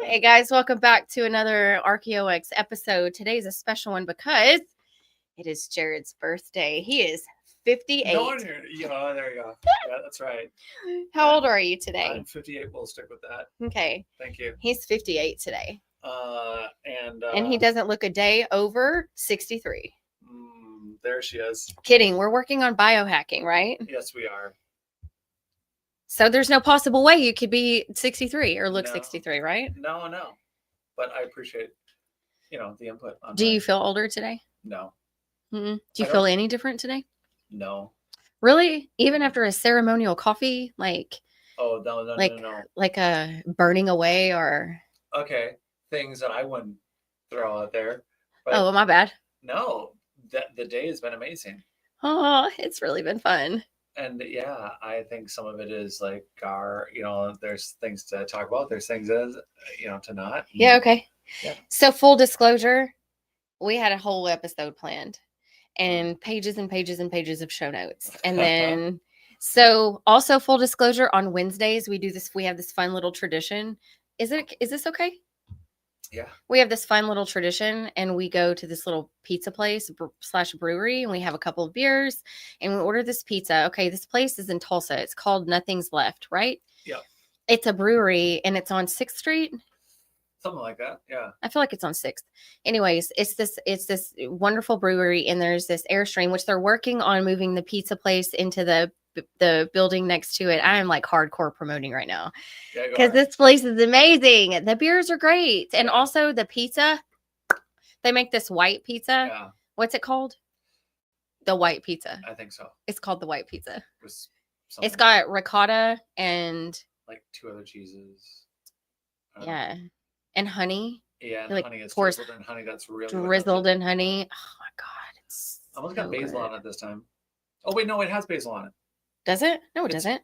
Hey guys, welcome back to another ArcheoX episode. Today's a special one because it is Jared's birthday. He is 58. No, yeah, there you go. Yeah, that's right. How old are you today? I'm 58. We'll stick with that. Okay. Thank you. He's 58 today. And he doesn't look a day over 63. There she is. Kidding. We're working on biohacking, right? Yes, we are. So there's no possible way you could be 63 or look 63, right? No. But I appreciate, the input. Do you feel older today? No. Do you feel any different today? No. Really? Even after a ceremonial coffee? Like, oh, no. Like a burning away or... Okay. Things that I wouldn't throw out there. But oh, my bad. No. The day has been amazing. Oh, it's really been fun. And yeah, I think some of it is like there's things to talk about. There's things to not. Yeah. Okay. Yeah. So full disclosure, we had a whole episode planned and pages and pages and pages of show notes. And then, so also full disclosure, on Wednesdays, we have this fun little tradition. Is this okay? Yeah. We have this fun little tradition and we go to this little pizza place / brewery and we have a couple of beers and we order this pizza. Okay. This place is in Tulsa. It's called Nothing's Left, right? Yeah. It's a brewery and it's on 6th Street. Something like that. Yeah. I feel like it's on 6th. Anyways, it's this wonderful brewery and there's this Airstream, which they're working on moving the pizza place into the building next to it. I am like hardcore promoting right now because this place is amazing. The beers are great. And also the pizza, they make this white pizza. Yeah. What's it called? The white pizza. I think so. It's called the white pizza. It's got ricotta and like 2 other cheeses. Yeah. And honey. Yeah, and like honey is drizzled in honey. That's really drizzled in honey. Oh my God. It's almost got basil on it this time. Oh wait, no, it has basil on it. Does it? No, it doesn't.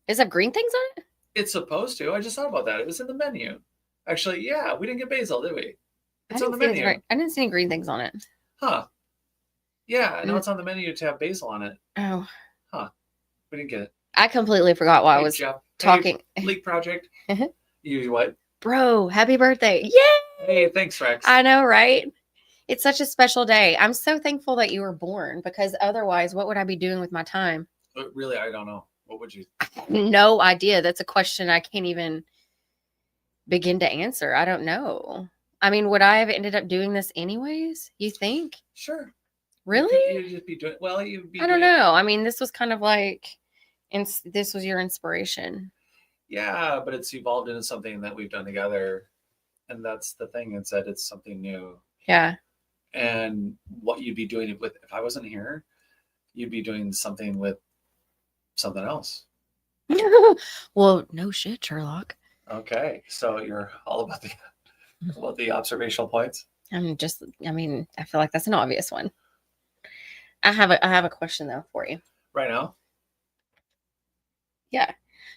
Does it have green things on it? It's supposed to. I just thought about that. It was in the menu. Actually, yeah, we didn't get basil, did we? It's on the menu. I didn't see any green things on it. Huh. Yeah, I know it's on the menu to have basil on it. Oh. Huh. We didn't get it. I completely forgot why I was talking. Hey, Leak Project. You what? Bro, happy birthday. Yay! Hey, thanks, Rex. I know, right? It's such a special day. I'm so thankful that you were born because otherwise, what would I be doing with my time? Really, I don't know. What would you? No idea. That's a question I can't even begin to answer. I don't know. I mean, would I have ended up doing this anyways? You think? Sure. Really? You'd just be doing well. You'd be. I don't know. I mean, this was kind of like, this was your inspiration. Yeah, but it's evolved into something that we've done together, and that's the thing. It's that it's something new. Yeah. And what you'd be doing with if I wasn't here, you'd be doing something with something else. Well, no shit, Sherlock. Okay, so you're all about the observational points. I feel like that's an obvious one. I have a question though for you. Right now? Yeah.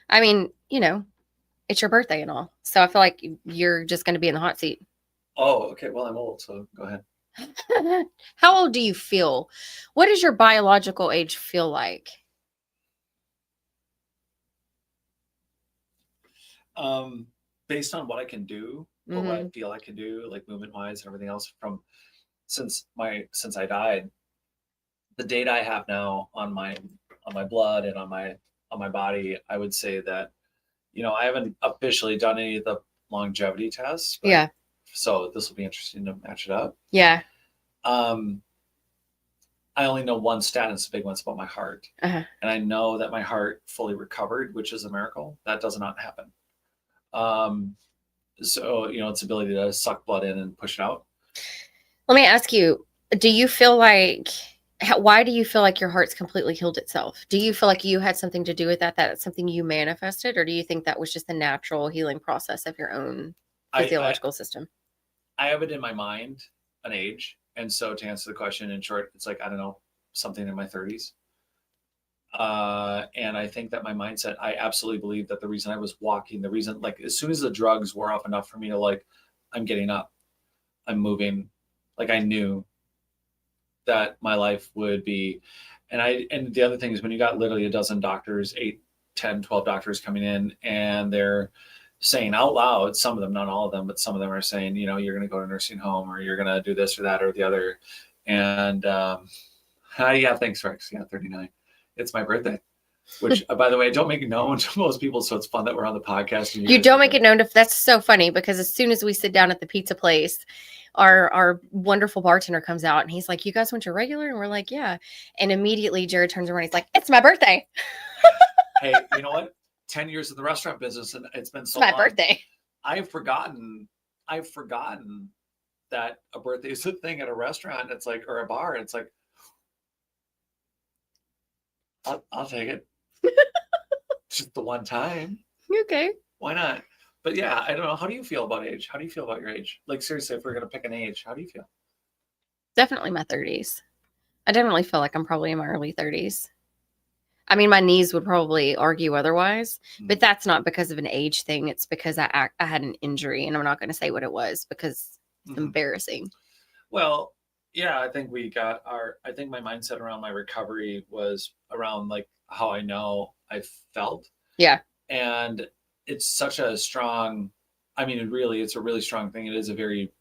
I mean, it's your birthday and all. So I feel like you're just going to be in the hot seat. Oh, okay. Well, I'm old, so go ahead. How old do you feel? What does your biological age feel like? Based on what I can do, or what I feel I can do, like movement-wise and everything else, from since I died, the data I have now on my blood and on my body, I would say that, I haven't officially done any of the longevity tests. Yeah. So this will be interesting to match it up. Yeah. I only know one stat, and it's a big one. It's about my heart. Uh-huh. And I know that my heart fully recovered, which is a miracle. That does not happen. So, its ability to suck blood in and push it out. Let me ask you, do you feel like, why do you feel like your heart's completely healed itself? Do you feel like you had something to do with that it's something you manifested? Or do you think that was just the natural healing process of your own physiological system? I have it in my mind, an age. And so to answer the question in short, it's like, I don't know, something in my 30s. And I think that my mindset, I absolutely believe that the reason I was walking, the reason, like, as soon as the drugs wore off enough for me to, like, I'm getting up, I'm moving, like, I knew that my life would be, and the other thing is when you got literally a dozen doctors, 8, 10, 12 doctors coming in, and they're saying out loud, some of them, not all of them, but some of them are saying, you know, you're going to go to nursing home or you're going to do this or that or the other. And yeah, thanks, Rex. Yeah, 39. It's my birthday. Which, by the way, don't make it known to most people. So it's fun that we're on the podcast. And You don't make it known. That's so funny because as soon as we sit down at the pizza place, our wonderful bartender comes out and he's like, "You guys want your regular?" And we're like, "Yeah." And immediately Jared turns around. He's like, "It's my birthday." Hey, you know what? 10 years in the restaurant business, and it's been so It's my long. birthday. I've forgotten that a birthday is a thing at a restaurant. It's like, or a bar. It's like, I'll take it. Just the one time. Okay. Why not? But yeah, I don't know. How do you feel about age? How do you feel about your age? Like, seriously, if we're going to pick an age, how do you feel? Definitely my 30s. I definitely feel like I'm probably in my early 30s. I mean, my knees would probably argue otherwise, but that's not because of an age thing. It's because I had an injury, and I'm not going to say what it was because it's embarrassing. Well, yeah, I think I think my mindset around my recovery was around like how I know I felt. Yeah. And it's such a strong, I mean, it's a really strong thing. It is a very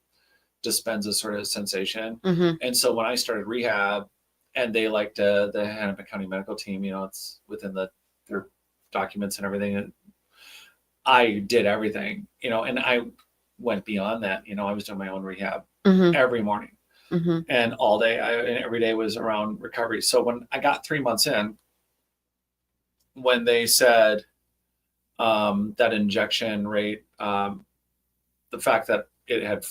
Dispenza sort of sensation. Mm-hmm. And so when I started rehab, and they liked the Hennepin County medical team, you know, it's within their documents and everything. And I did everything, you know, and I went beyond that. You know, I was doing my own rehab every morning and all day. And every day was around recovery. So when I got 3 months in, when they said that injection rate, the fact that it had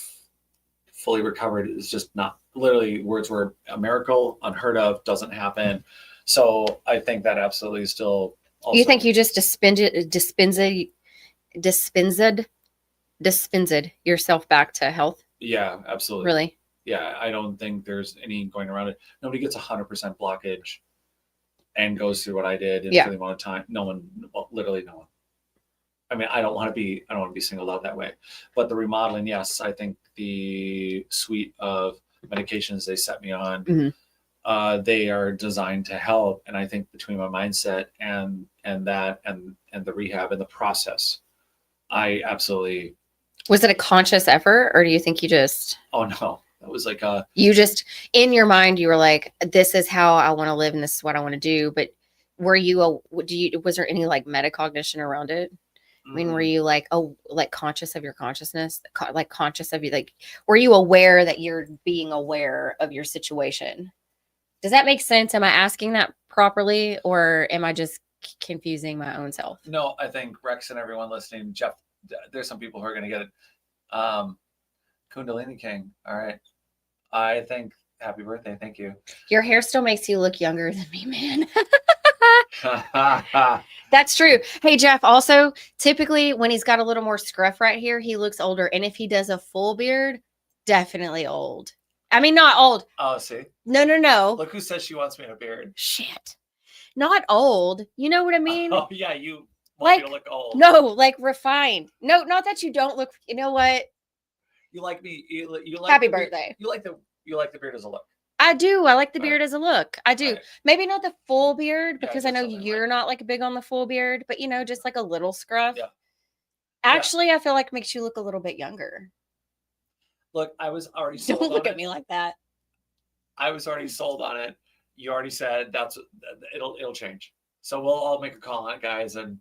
fully recovered is just not, literally words were a miracle, unheard of, doesn't happen. So I think that absolutely is still also. You think you just dispensed yourself back to health? Yeah, absolutely. Really? Yeah, I don't think there's any going around it. Nobody gets 100% blockage and goes through what I did for the amount of time. No one, well, literally no one. I mean, I don't want to be singled out that way. But the remodeling, yes, I think the suite of medications they set me on, they are designed to help. And I think between my mindset and that and the rehab and the process, I absolutely. Was it a conscious effort, or do you think you just? Oh no, that was like you just in your mind you were like, this is how I want to live and this is what I want to do. But was there any like metacognition around it? I mean, were you like, conscious of your consciousness, like conscious of you, like, were you aware that you're being aware of your situation? Does that make sense? Am I asking that properly, or am I just confusing my own self? No, I think Rex and everyone listening, Jeff, there's some people who are going to get it. Kundalini King. All right. I think happy birthday. Thank you. Your hair still makes you look younger than me, man. That's true. Hey, Jeff, also, typically when he's got a little more scruff right here, he looks older. And if he does a full beard, definitely old. I mean, not old. Oh, see? No. Look who says she wants me in a beard. Shit. Not old. You know what I mean? Oh, yeah, you want me to look old. No, like refined. No, not that you don't look, you know what? You like me. You like happy birthday. You like the beard as a look. I do. I like the beard as a look. I do. Right. Maybe not the full beard because I know you're not like big on the full beard, but you know, just like a little scruff. Yeah. Actually, I feel like makes you look a little bit younger. Look, I was already sold Don't look at me like that. I was already sold on it. You already said it'll change. So we'll all make a call on it, guys. And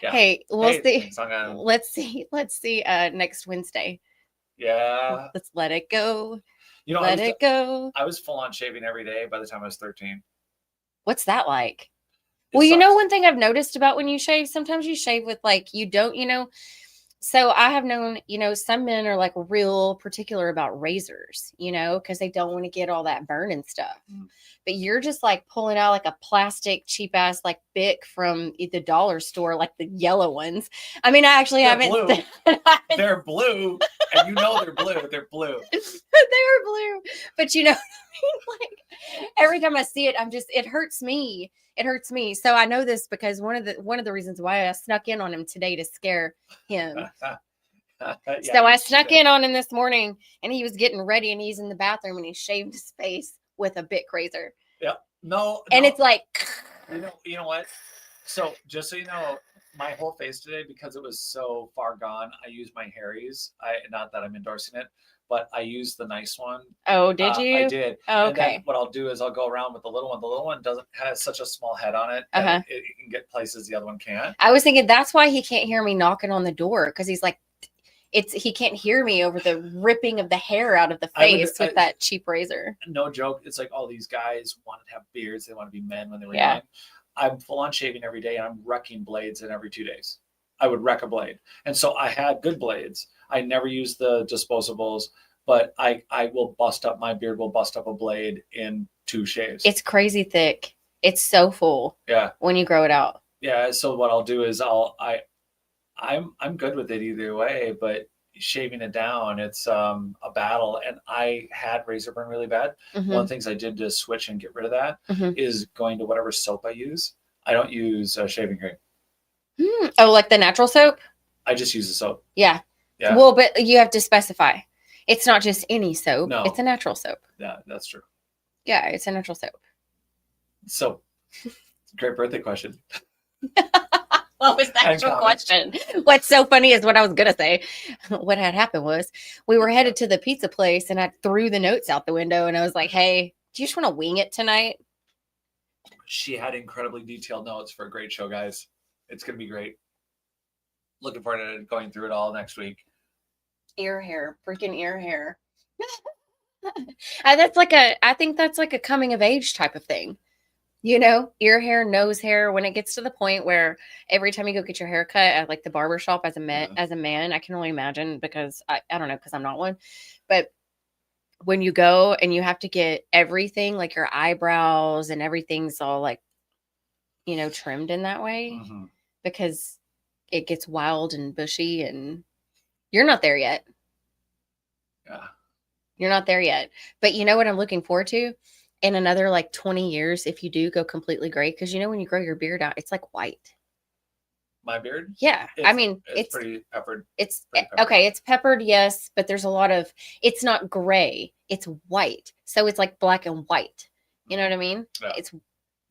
yeah. Hey, let's see next Wednesday. Yeah. Let's let it go. You know, let it go. I was full on shaving every day by the time I was 13. What's that like? Well, you know, one thing I've noticed about when you shave, sometimes you shave with like, you don't, you know, so I have known, you know, some men are like real particular about razors, you know, because they don't want to get all that burn and stuff. But you're just like pulling out like a plastic cheap ass like Bic from the dollar store, like the yellow ones. I mean, I actually haven't. Blue. They're blue, and you know they're blue. They're blue. They're blue, but you know, like every time I see it, it hurts me. It hurts me. So I know this because one of the reasons why I snuck in on him today to scare him. So I snuck in on him this morning and he was getting ready and he's in the bathroom and he shaved his face with a Bic razor. Yeah. No. And it's like, you know what? So just so you know, my whole face today, because it was so far gone, I used my Harry's. Not that I'm endorsing it, but I used the nice one. Oh, did I you? did. Oh, And then okay. what I'll do is I'll go around with the little one. The little one doesn't has such a small head on it that Uh-huh. it can get places the other one can't. I was thinking that's why he can't hear me knocking on the door, because he's like, he can't hear me over the ripping of the hair out of the face with that cheap razor. No joke. It's like all these guys want to have beards. They want to be men when they were Yeah. young. I'm full on shaving every day, and I'm wrecking blades in every 2 days. I would wreck a blade. And so I had good blades. I never used the disposables, but I will bust up, my beard will bust up a blade in 2 shaves. It's crazy thick. It's so full. Yeah. When you grow it out. Yeah. So what I'll do is I'm good with it either way, but shaving it down, it's a battle. And I had razor burn really bad. Mhm. One of the things I did to switch and get rid of that Mhm. is going to whatever soap I use. I don't use shaving cream. Oh, like the natural soap? I just use the soap. Yeah. Yeah. Well, but you have to specify. It's not just any soap. No. It's a natural soap. Yeah, that's true. Yeah, it's a natural soap. So, great birthday question. What was the actual question? What's so funny is what I was going to say. What had happened was we were headed to the pizza place and I threw the notes out the window and I was like, hey, do you just want to wing it tonight? She had incredibly detailed notes for a great show, guys. It's going to be great. Looking forward to going through it all next week. Ear hair, freaking ear hair. I think that's like a coming of age type of thing. You know, ear hair, nose hair, when it gets to the point where every time you go get your hair cut at like the barber shop as a man, I can only imagine because I don't know, because I'm not one. But when you go and you have to get everything, like your eyebrows and everything's all like, you know, trimmed in that way because it gets wild and bushy and you're not there yet. Yeah. You're not there yet. But you know what I'm looking forward to? In another like 20 years, if you do go completely gray, because you know when you grow your beard out, it's like white. My beard? Yeah. It's pretty peppered. It's pretty peppered. Okay. It's peppered, yes, but there's a lot of, it's not gray. It's white. So it's like black and white. You know what I mean? Yeah. It's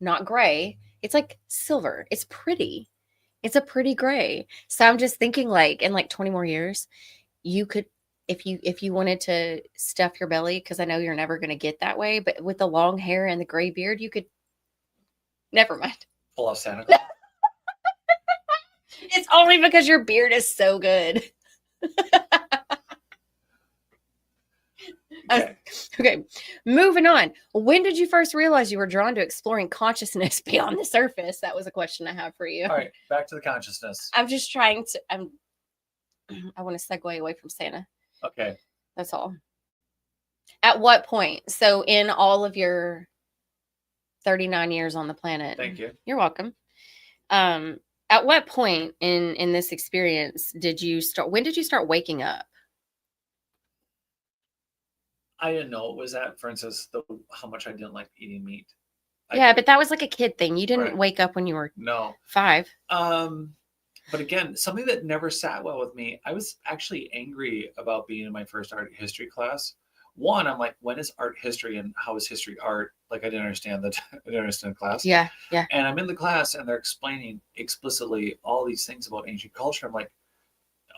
not gray. It's like silver. It's pretty. It's a pretty gray. So I'm just thinking like in like 20 more years, you could, if you wanted to stuff your belly, because I know you're never going to get that way, but with the long hair and the gray beard, you could. Never mind. Pull off Santa Claus. It's only because your beard is so good. Okay, moving on. When did you first realize you were drawn to exploring consciousness beyond the surface? That was a question I have for you. All right, back to the consciousness. I'm just trying to. I want to segue away from Santa. Okay. That's all. At what point? So in all of your 39 years on the planet. Thank you. You're welcome. At what point in this experience when did you start waking up? I didn't know it was that, for instance, how much I didn't like eating meat. But that was like a kid thing. You didn't wake up when you were 5. But again, something that never sat well with me, I was actually angry about being in my first art history class. One, I'm like, when is art history and how is history art? Like, I didn't understand the class. Yeah. And I'm in the class and they're explaining explicitly all these things about ancient culture. I'm like,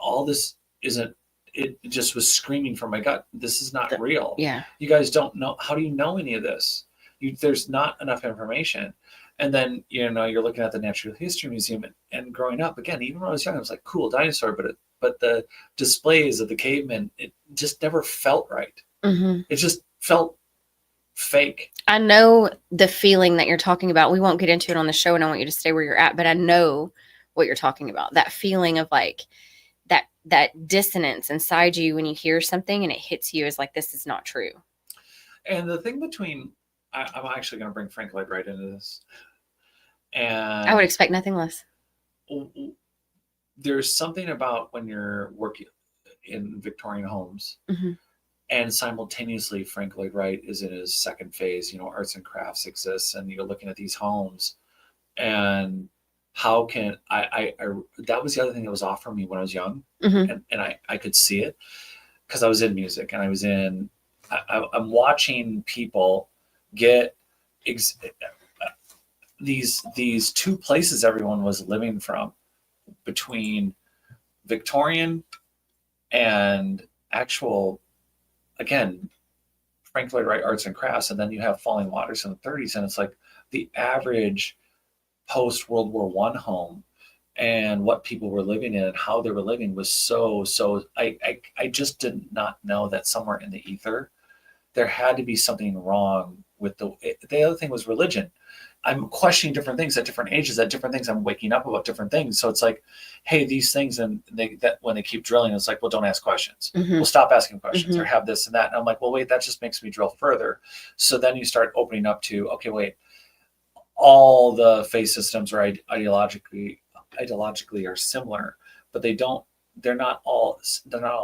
all this isn't, it just was screaming from my gut. This is not real. Yeah. You guys don't know. How do you know any of this? There's not enough information. And then, you know, you're looking at the Natural History Museum and growing up, again, even when I was young, I was like, cool dinosaur, but the displays of the cavemen, it just never felt right. Mm-hmm. It just felt fake. I know the feeling that you're talking about. We won't get into it on the show and I want you to stay where you're at, but I know what you're talking about. That feeling of like that dissonance inside you when you hear something and it hits you as like, this is not true. And the thing I'm actually going to bring Frank Lloyd Wright into this. And I would expect nothing less. There's something about when you're working in Victorian homes and simultaneously Frank Lloyd Wright is in his second phase, you know, arts and crafts exists and you're looking at these homes and how can I that was the other thing that was off for me when I was young and I could see it because I was in music and I'm watching people get these two places everyone was living from between Victorian and actual, again, Frank Lloyd Wright arts and crafts, and then you have Falling Waters in the 30s, and it's like the average post World War One home and what people were living in and how they were living was so. I just did not know that somewhere in the ether there had to be something wrong with the other thing was religion. I'm questioning different things at different ages, at different things. I'm waking up about different things. So it's like, hey, these things, and that when they keep drilling, it's like, well, don't ask questions. Mm-hmm. Well, stop asking questions, Mm-hmm. or have this and that. And I'm like, well, wait, that just makes me drill further. So then you start opening up to, okay, wait, all the faith systems are ideologically are similar, but they're not all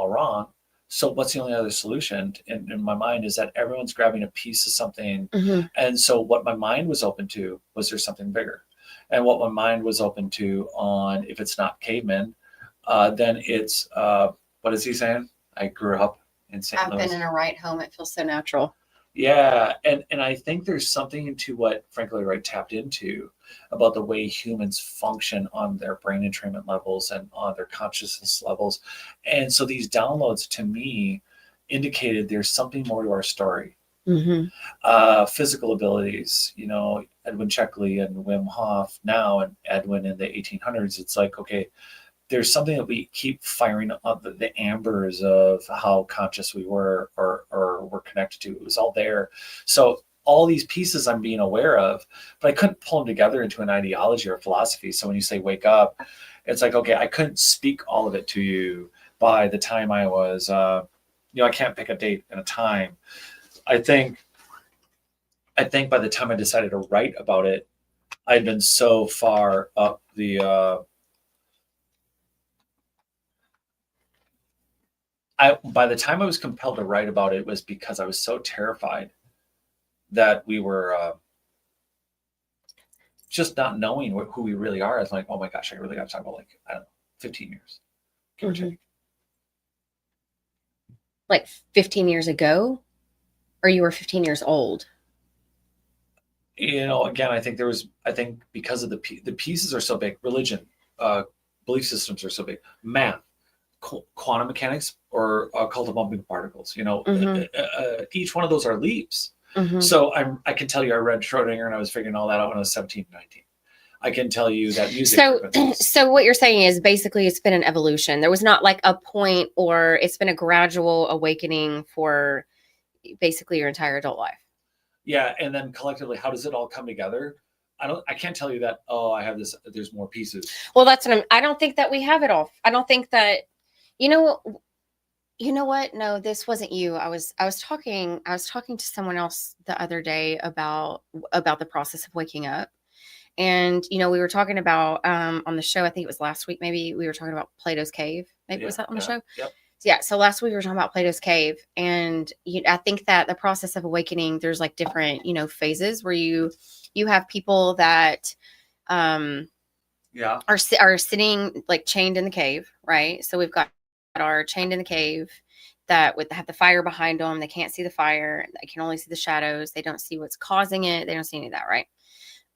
wrong. So what's the only other solution in my mind is that everyone's grabbing a piece of something. Mm-hmm. And so what my mind was open to was there's something bigger. And what my mind was open to on, if it's not cavemen, then it's, what is he saying? I grew up in St. I've Louis. been in a right home. It feels so natural. Yeah. And I think there's something into what Frank Lloyd Wright tapped into about the way humans function on their brain entrainment levels and on their consciousness levels. And so these downloads to me indicated there's something more to our story. Mm-hmm. Physical abilities, Edwin Checkley and Wim Hof now, and Edwin in the 1800s. It's like, okay, there's something that we keep firing up the ambers of how conscious we were or were connected to. It was all there. So all these pieces I'm being aware of, but I couldn't pull them together into an ideology or philosophy. So when you say wake up, it's like, okay, I couldn't speak all of it to you by the time I was, I can't pick a date and a time. I think by the time I decided to write about it, I'd been so far up the, by the time I was compelled to write about it was because I was so terrified that we were just not knowing who we really are. I was like, oh my gosh, I really got to talk about 15 years. Mm-hmm. Like 15 years ago, or you were 15 years old? Again, I think because of the pieces are so big, religion, belief systems are so big, math, quantum mechanics, or cult of moving particles. Mm-hmm. Each one of those are leaps. Mm-hmm. So I can tell you I read Schrodinger and I was figuring all that out when I was 17, 19. I can tell you that music. So what you're saying is basically it's been an evolution. There was not like a point, or it's been a gradual awakening for basically your entire adult life. Yeah. And then collectively, how does it all come together? I can't tell you that, I have this, there's more pieces. Well, I don't think that we have it all. I don't think that, you know what? No, this wasn't you. I was talking to someone else the other day about the process of waking up. And, we were talking about, on the show, I think it was last week, maybe we were talking about Plato's Cave. Maybe was that on the show? Yep. Yeah. So last week we were talking about Plato's Cave, and I think that the process of awakening, there's like different, phases where you have people that, are sitting like chained in the cave, right? So we've got are chained in the cave that have the fire behind them. They can't see the fire. They can only see the shadows. They don't see what's causing it. They don't see any of that, right?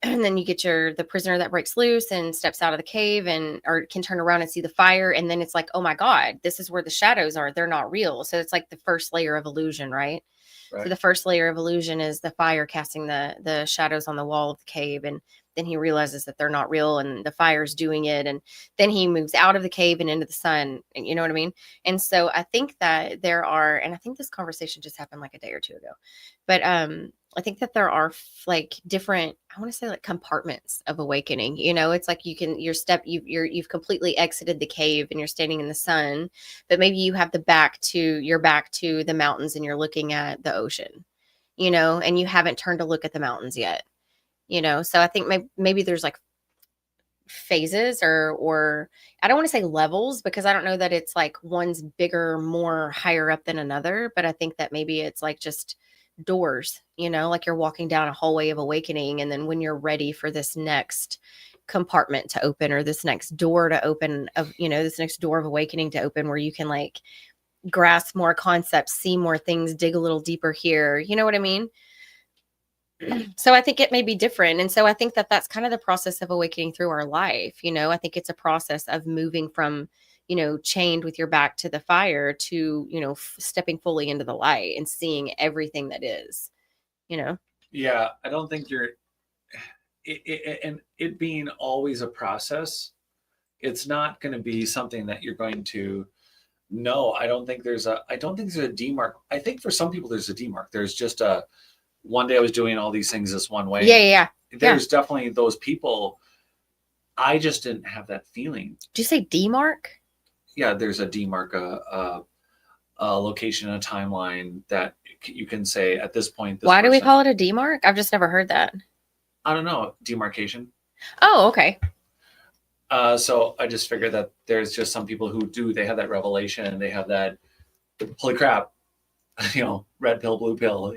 And then you get the prisoner that breaks loose and steps out of the cave or can turn around and see the fire. And then it's like, oh my God, this is where the shadows are. They're not real. So it's like the first layer of illusion, right? So the first layer of illusion is the fire casting the shadows on the wall of the cave. And then he realizes that they're not real and the fire's doing it. And then he moves out of the cave and into the sun. And you know what I mean? And so I think that there are, and I think this conversation just happened like a day or two ago, but I think that there are like different, I want to say like compartments of awakening. It's like you've completely exited the cave and you're standing in the sun, but maybe you have your back to the mountains and you're looking at the ocean, and you haven't turned to look at the mountains yet, So I think maybe there's like phases or I don't want to say levels, because I don't know that it's like one's bigger, more higher up than another, but I think that maybe it's like just doors, like you're walking down a hallway of awakening. And then when you're ready for this next compartment to open, or this next door to open this next door of awakening to open, where you can like grasp more concepts, see more things, dig a little deeper here. You know what I mean? So I think it may be different. And so I think that that's kind of the process of awakening through our life. I think it's a process of moving from, chained with your back to the fire to, stepping fully into the light and seeing everything that is, you know? Yeah, I don't think and it being always a process, it's not going to be something that you're going to know. I don't think there's a demark. I think for some people there's a demark. There's just a one day I was doing all these things this one way. Yeah. There's definitely those people. I just didn't have that feeling. Did you say demark? Yeah, there's a demark, a location, a timeline that you can say at this point. Why do we call it a demark? I've just never heard that. I don't know, demarcation. Oh, okay. So I just figured that there's just some people who they have that revelation and they have that, holy crap, red pill, blue pill,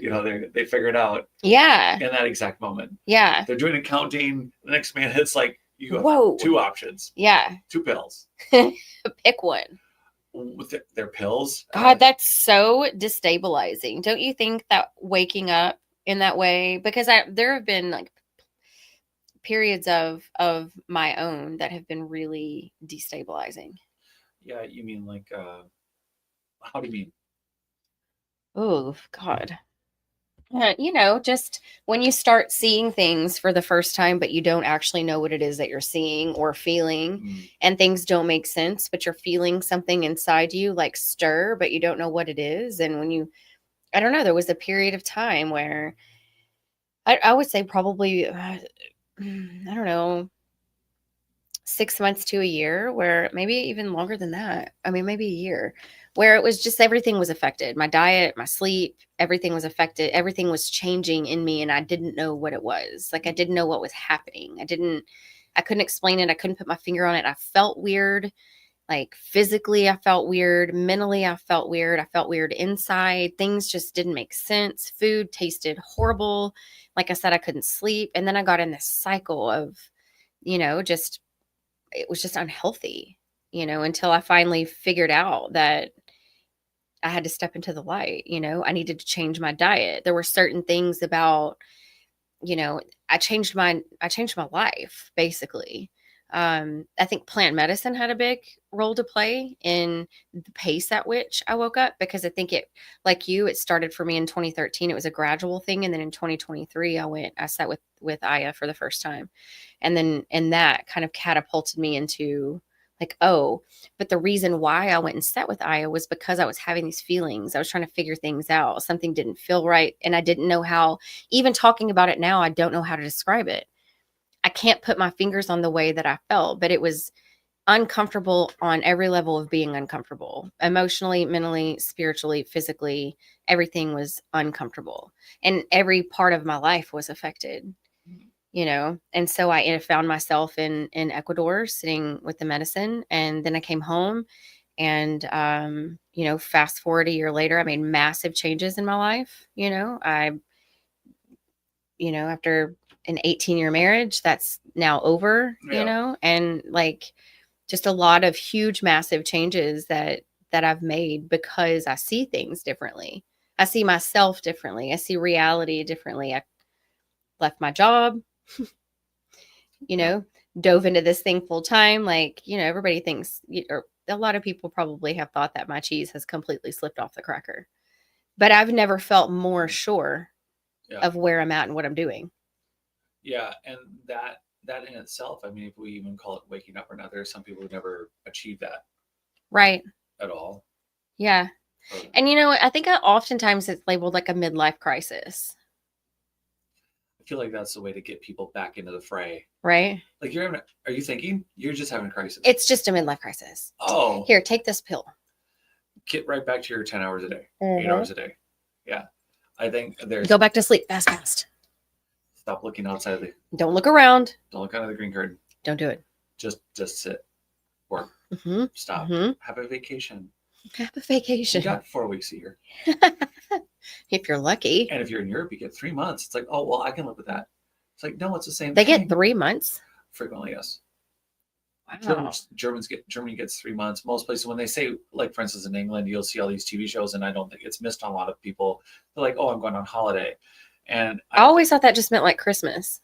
they figure it out. Yeah. In that exact moment. Yeah. They're doing accounting. The next minute, it's like, you have Whoa. 2 options. Yeah. 2 pills. Pick one. With their pills. God, that's so destabilizing. Don't you think that waking up in that way? Because there have been like periods of my own that have been really destabilizing. Yeah, you mean like how do you mean? Oh God. Just when you start seeing things for the first time, but you don't actually know what it is that you're seeing or feeling, and things don't make sense, but you're feeling something inside you like stir, but you don't know what it is. And I don't know, there was a period of time where I would say probably, I don't know, 6 months to a year, where maybe even longer than that. I mean, maybe a year, where it was just everything was affected. My diet, my sleep, everything was affected. Everything was changing in me, and I didn't know what it was. Like, I didn't know what was happening. I couldn't explain it. I couldn't put my finger on it. I felt weird. Like, physically, I felt weird. Mentally, I felt weird. I felt weird inside. Things just didn't make sense. Food tasted horrible. Like I said, I couldn't sleep. And then I got in this cycle of, it was just unhealthy, until I finally figured out that I had to step into the light. I needed to change my diet. There were certain things about, I changed my life basically. I think plant medicine had a big role to play in the pace at which I woke up, because I think it started for me in 2013. It was a gradual thing. And then in 2023, I sat with Aya for the first time. And that kind of catapulted me into like, oh, but the reason why I went and sat with Aya was because I was having these feelings. I was trying to figure things out. Something didn't feel right. And I didn't know how. Even talking about it now, I don't know how to describe it. I can't put my fingers on the way that I felt, but it was uncomfortable on every level of being uncomfortable. Emotionally, mentally, spiritually, physically, everything was uncomfortable. And every part of my life was affected. And so I found myself in Ecuador sitting with the medicine. And then I came home and, fast forward a year later, I made massive changes in my life. After an 18-year marriage, that's now over, and like just a lot of huge, massive changes that I've made because I see things differently. I see myself differently. I see reality differently. I left my job, dove into this thing full time. Like, everybody thinks, or a lot of people probably have thought that my cheese has completely slipped off the cracker, but I've never felt more sure of where I'm at and what I'm doing. Yeah. And that in itself, I mean, if we even call it waking up or not, there's some people who never achieve that. Right. At all. Yeah. And I think oftentimes it's labeled like a midlife crisis. I feel like that's the way to get people back into the fray. Right. Like are you thinking you're just having a crisis? It's just a midlife crisis. Oh. Here, take this pill. Get right back to your 10 hours a day, 8 hours a day. Yeah. I think go back to sleep fast. Stop looking outside don't look around. Don't look under the green curtain. Don't do it. Just sit. Work. Stop. Have a vacation. Have a vacation. You got 4 weeks a year. If you're lucky. And if you're in Europe, you get 3 months. It's like, oh, well, I can live with that. It's like, no, it's the same thing. They get 3 months? Frequently, yes. Wow. Germany gets 3 months. Most places, when they say, like, for instance, in England, you'll see all these TV shows, and I don't think it's missed on a lot of people. They're like, oh, I'm going on holiday. And I always thought that just meant like Christmas.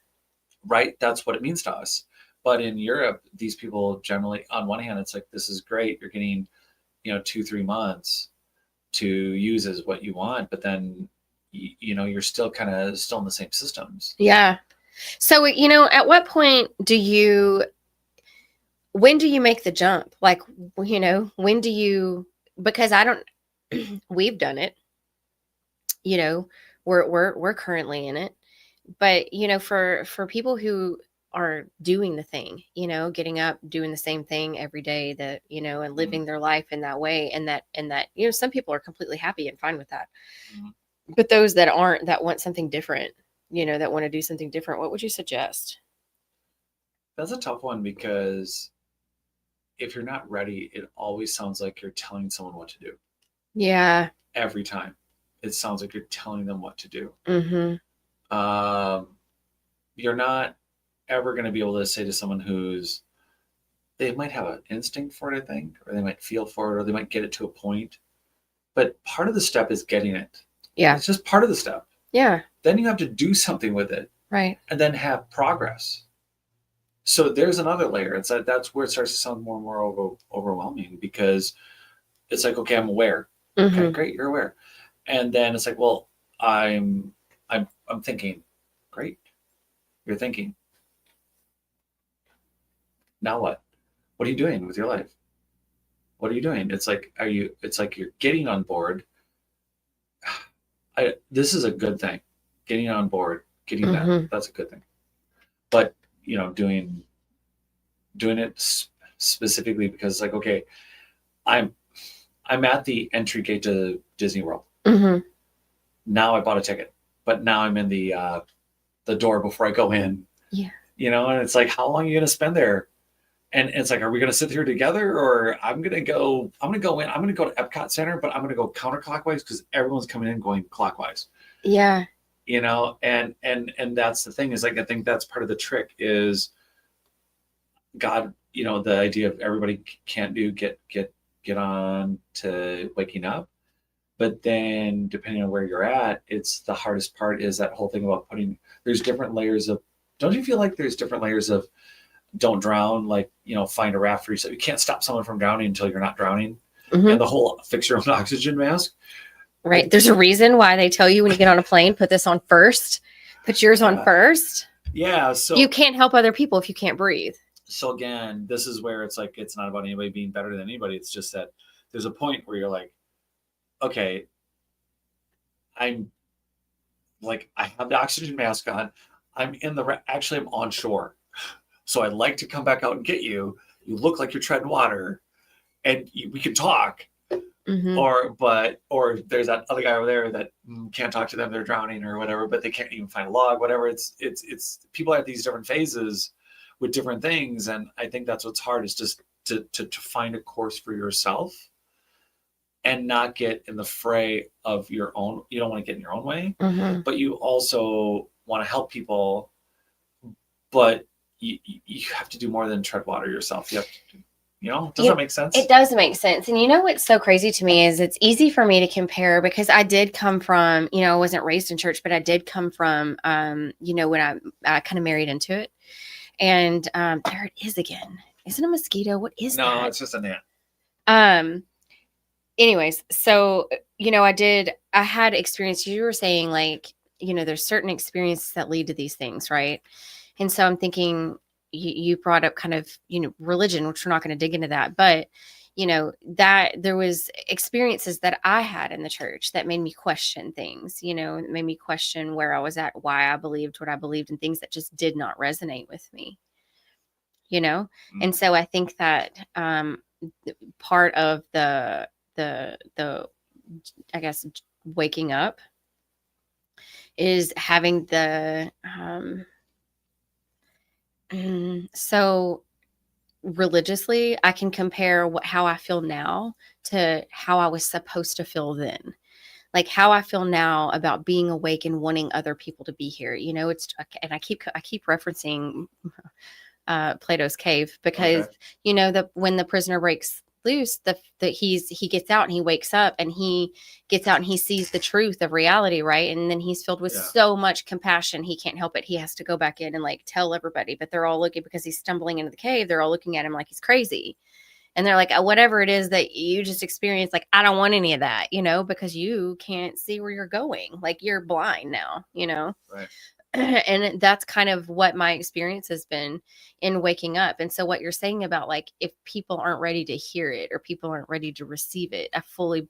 Right, that's what it means to us. But in Europe, these people generally, on one hand, it's like, this is great, you're getting, 2-3 months to use as what you want, but then you're still kind of still in the same systems. Yeah. So, at what point when do you make the jump? Like, when do you, because I don't, we've done it, we're currently in it, but, for people who are doing the thing, getting up, doing the same thing every day, that, and living their life in that way. And that, some people are completely happy and fine with that. But those that aren't, that want something different, that want to do something different, what would you suggest? That's a tough one, because if you're not ready, it always sounds like you're telling someone what to do. Yeah. Every time. It sounds like you're telling them what to do. You're not ever going to be able to say to someone they might have an instinct for it, I think, or they might feel for it, or they might get it to a point. But part of the step is getting it. Yeah. It's just part of the step. Yeah. Then you have to do something with it. Right. And then have progress. So there's another layer. It's like, that's where it starts to sound more and more overwhelming, because it's like, okay, I'm aware. Okay, great, you're aware. And then it's like, well, I'm thinking. Great. You're thinking. Now what? What are you doing with your life? What are you doing? It's like you're getting on board. This is a good thing. Getting on board, getting that's a good thing. But, doing it specifically because it's like, okay, I'm at the entry gate to Disney World. Now I bought a ticket, but now I'm in the door before I go in. Yeah. And it's like, how long are you going to spend there? And it's like, are we going to sit here together, or I'm going to go in, I'm going to go to Epcot Center, but I'm going to go counterclockwise because everyone's coming in going clockwise. Yeah. And that's the thing, is like, I think that's part of the trick is God, the idea of everybody can't get on to waking up. But then depending on where you're at, it's the hardest part is that whole thing about there's different layers of, don't you feel like there's different layers of don't drown, like, find a raft for yourself. You can't stop someone from drowning until you're not drowning. And the whole fix your own oxygen mask. Right. There's a reason why they tell you when you get on a plane, put this on first, put yours on first. Yeah. So you can't help other people if you can't breathe. So again, this is where it's like, it's not about anybody being better than anybody. It's just that there's a point where you're like, okay, I have the oxygen mask on. I'm on shore. So I'd like to come back out and get you. You look like you're treading water, and we can talk. Or there's that other guy over there that can't talk to them. They're drowning or whatever, but they can't even find a log, whatever. It's people at these different phases with different things. And I think that's what's hard, is just to find a course for yourself and not get in the fray of your own. You don't want to get in your own way, but you also want to help people, but you have to do more than tread water yourself. You have to, does that make sense? It does make sense. And what's so crazy to me is it's easy for me to compare, because I did come from, I wasn't raised in church, but I did come from, when I kind of married into it. And there it is again. Is it a mosquito? What is that? No, it's just a gnat. Anyways, so, I had experience. You were saying, like, there's certain experiences that lead to these things, right? And so I'm thinking, you brought up kind of, religion, which we're not going to dig into that, but, that there was experiences that I had in the church that made me question things, made me question where I was at, why I believed what I believed, and things that just did not resonate with me, And so I think that part of the I guess waking up is having the so religiously I can compare how I feel now to how I was supposed to feel then, like how I feel now about being awake and wanting other people to be here. It's, and I keep referencing Plato's cave, because when the prisoner breaks loose, he gets out and he wakes up and he gets out and he sees the truth of reality, right? And then he's filled with so much compassion, he can't help it. He has to go back in and like tell everybody, but they're all looking, because he's stumbling into the cave, they're all looking at him like he's crazy. And they're like, whatever it is that you just experienced, like, I don't want any of that, because you can't see where you're going. Like, you're blind now, Right. And that's kind of what my experience has been in waking up. And so what you're saying about, like, if people aren't ready to hear it or people aren't ready to receive it, I fully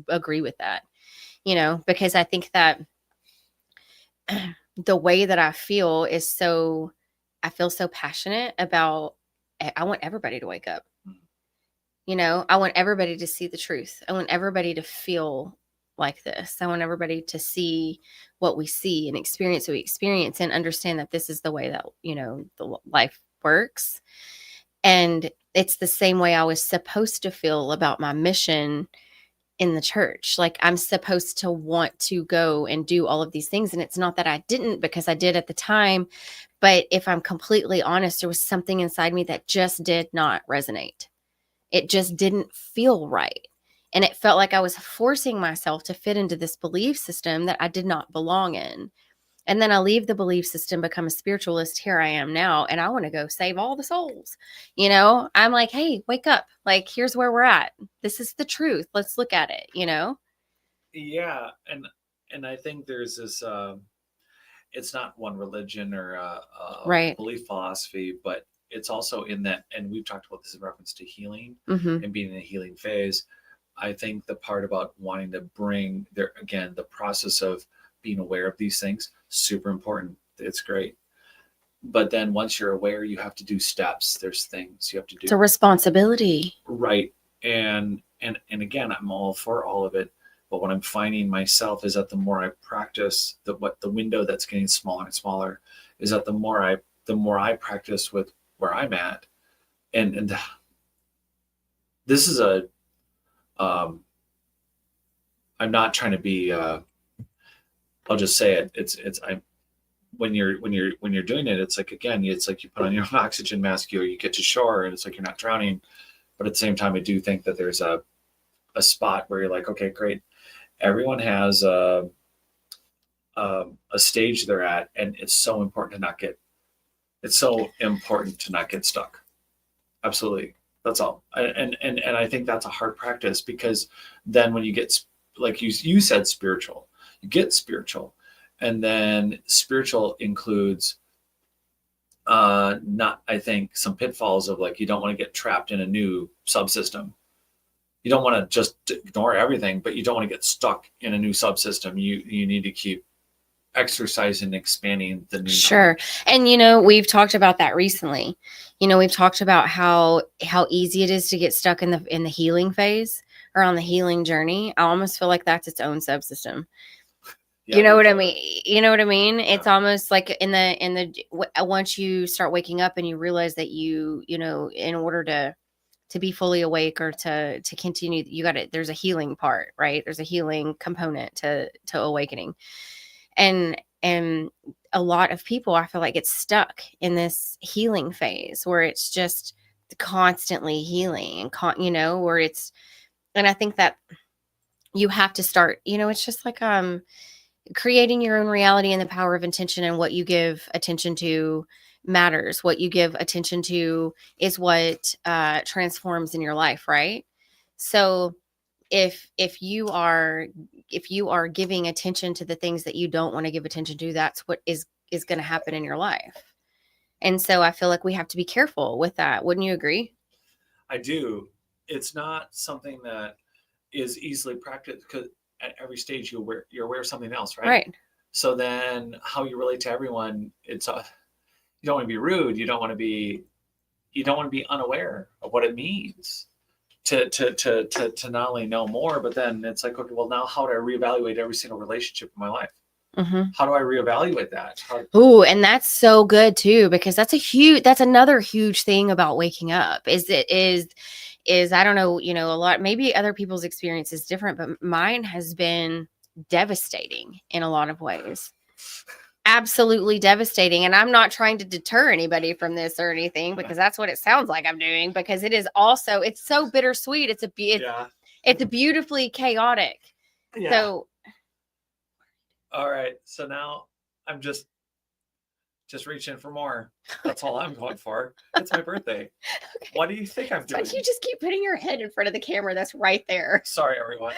agree with that, because I think that the way that I feel is I feel so passionate about, I want everybody to wake up. I want everybody to see the truth. I want everybody to feel like this. I want everybody to see what we see and experience what we experience, and understand that this is the way that, the life works. And it's the same way I was supposed to feel about my mission in the church. Like, I'm supposed to want to go and do all of these things. And it's not that I didn't, because I did at the time. But if I'm completely honest, there was something inside me that just did not resonate. It just didn't feel right. And it felt like I was forcing myself to fit into this belief system that I did not belong in. And then I leave the belief system, become a spiritualist. Here I am now, and I want to go save all the souls. I'm like, hey, wake up. Like, here's where we're at. This is the truth. Let's look at it, Yeah. And I think there's this, it's not one religion or a right. belief philosophy, but it's also in that, and we've talked about this in reference to healing and being in a healing phase. I think the part about wanting to bring there, again, the process of being aware of these things, super important. It's great. But then once you're aware, you have to do steps. There's things you have to do. It's a responsibility. Right. And again, I'm all for all of it. But what I'm finding myself is that the more I practice, the window that's getting smaller and smaller is that the more I practice with where I'm at. And this is I'm not trying to be, I'll just say it. When you're doing it, it's like, again, it's like you put on your oxygen mask, you get to shore, and it's like you're not drowning. But at the same time, I do think that there's a spot where you're like, okay, great. Everyone has a stage they're at, and it's so important to not get stuck. Absolutely. That's all. And I think that's a hard practice, because then when you get, like you said, spiritual, you get spiritual, and then spiritual includes I think some pitfalls of, like, you don't want to get trapped in a new subsystem. You don't want to just ignore everything, but you don't want to get stuck in a new subsystem. You need to keep exercising, expanding the new. Sure. And we've talked about that recently. We've talked about how easy it is to get stuck in the healing phase or on the healing journey. I almost feel like that's its own subsystem. Yeah, you know what I mean? Yeah. It's almost like once you start waking up and you realize that in order to be fully awake or to continue, there's a healing part, right? There's a healing component to awakening. And a lot of people, I feel like, get stuck in this healing phase where it's just constantly healing and where it's, and I think that you have to start, it's just like, creating your own reality and the power of intention, and what you give attention to matters. What you give attention to is what transforms in your life, right? So if you are giving attention to the things that you don't want to give attention to, that's what is going to happen in your life. And so I feel like we have to be careful with that. Wouldn't you agree? I do. It's not something that is easily practiced, because at every stage you're aware of something else, right? Right. So then how you relate to everyone, you don't want to be rude. You don't want to be unaware of what it means to not only know more, but then it's like, okay, well, now how do I reevaluate every single relationship in my life? Mm-hmm. How do I reevaluate that? Ooh, and that's so good too, because that's another huge thing about waking up is I don't know, a lot, maybe other people's experience is different, but mine has been devastating in a lot of ways. absolutely devastating. And I'm not trying to deter anybody from this or anything, because that's what it sounds like I'm doing, because it is also, it's so bittersweet. It's beautifully chaotic. Yeah. So All right. So now I'm just reaching for more. That's all I'm going for. It's my birthday. okay. What do you think I'm Why doing? do you just keep putting your head in front of the camera that's right there? Sorry, everyone.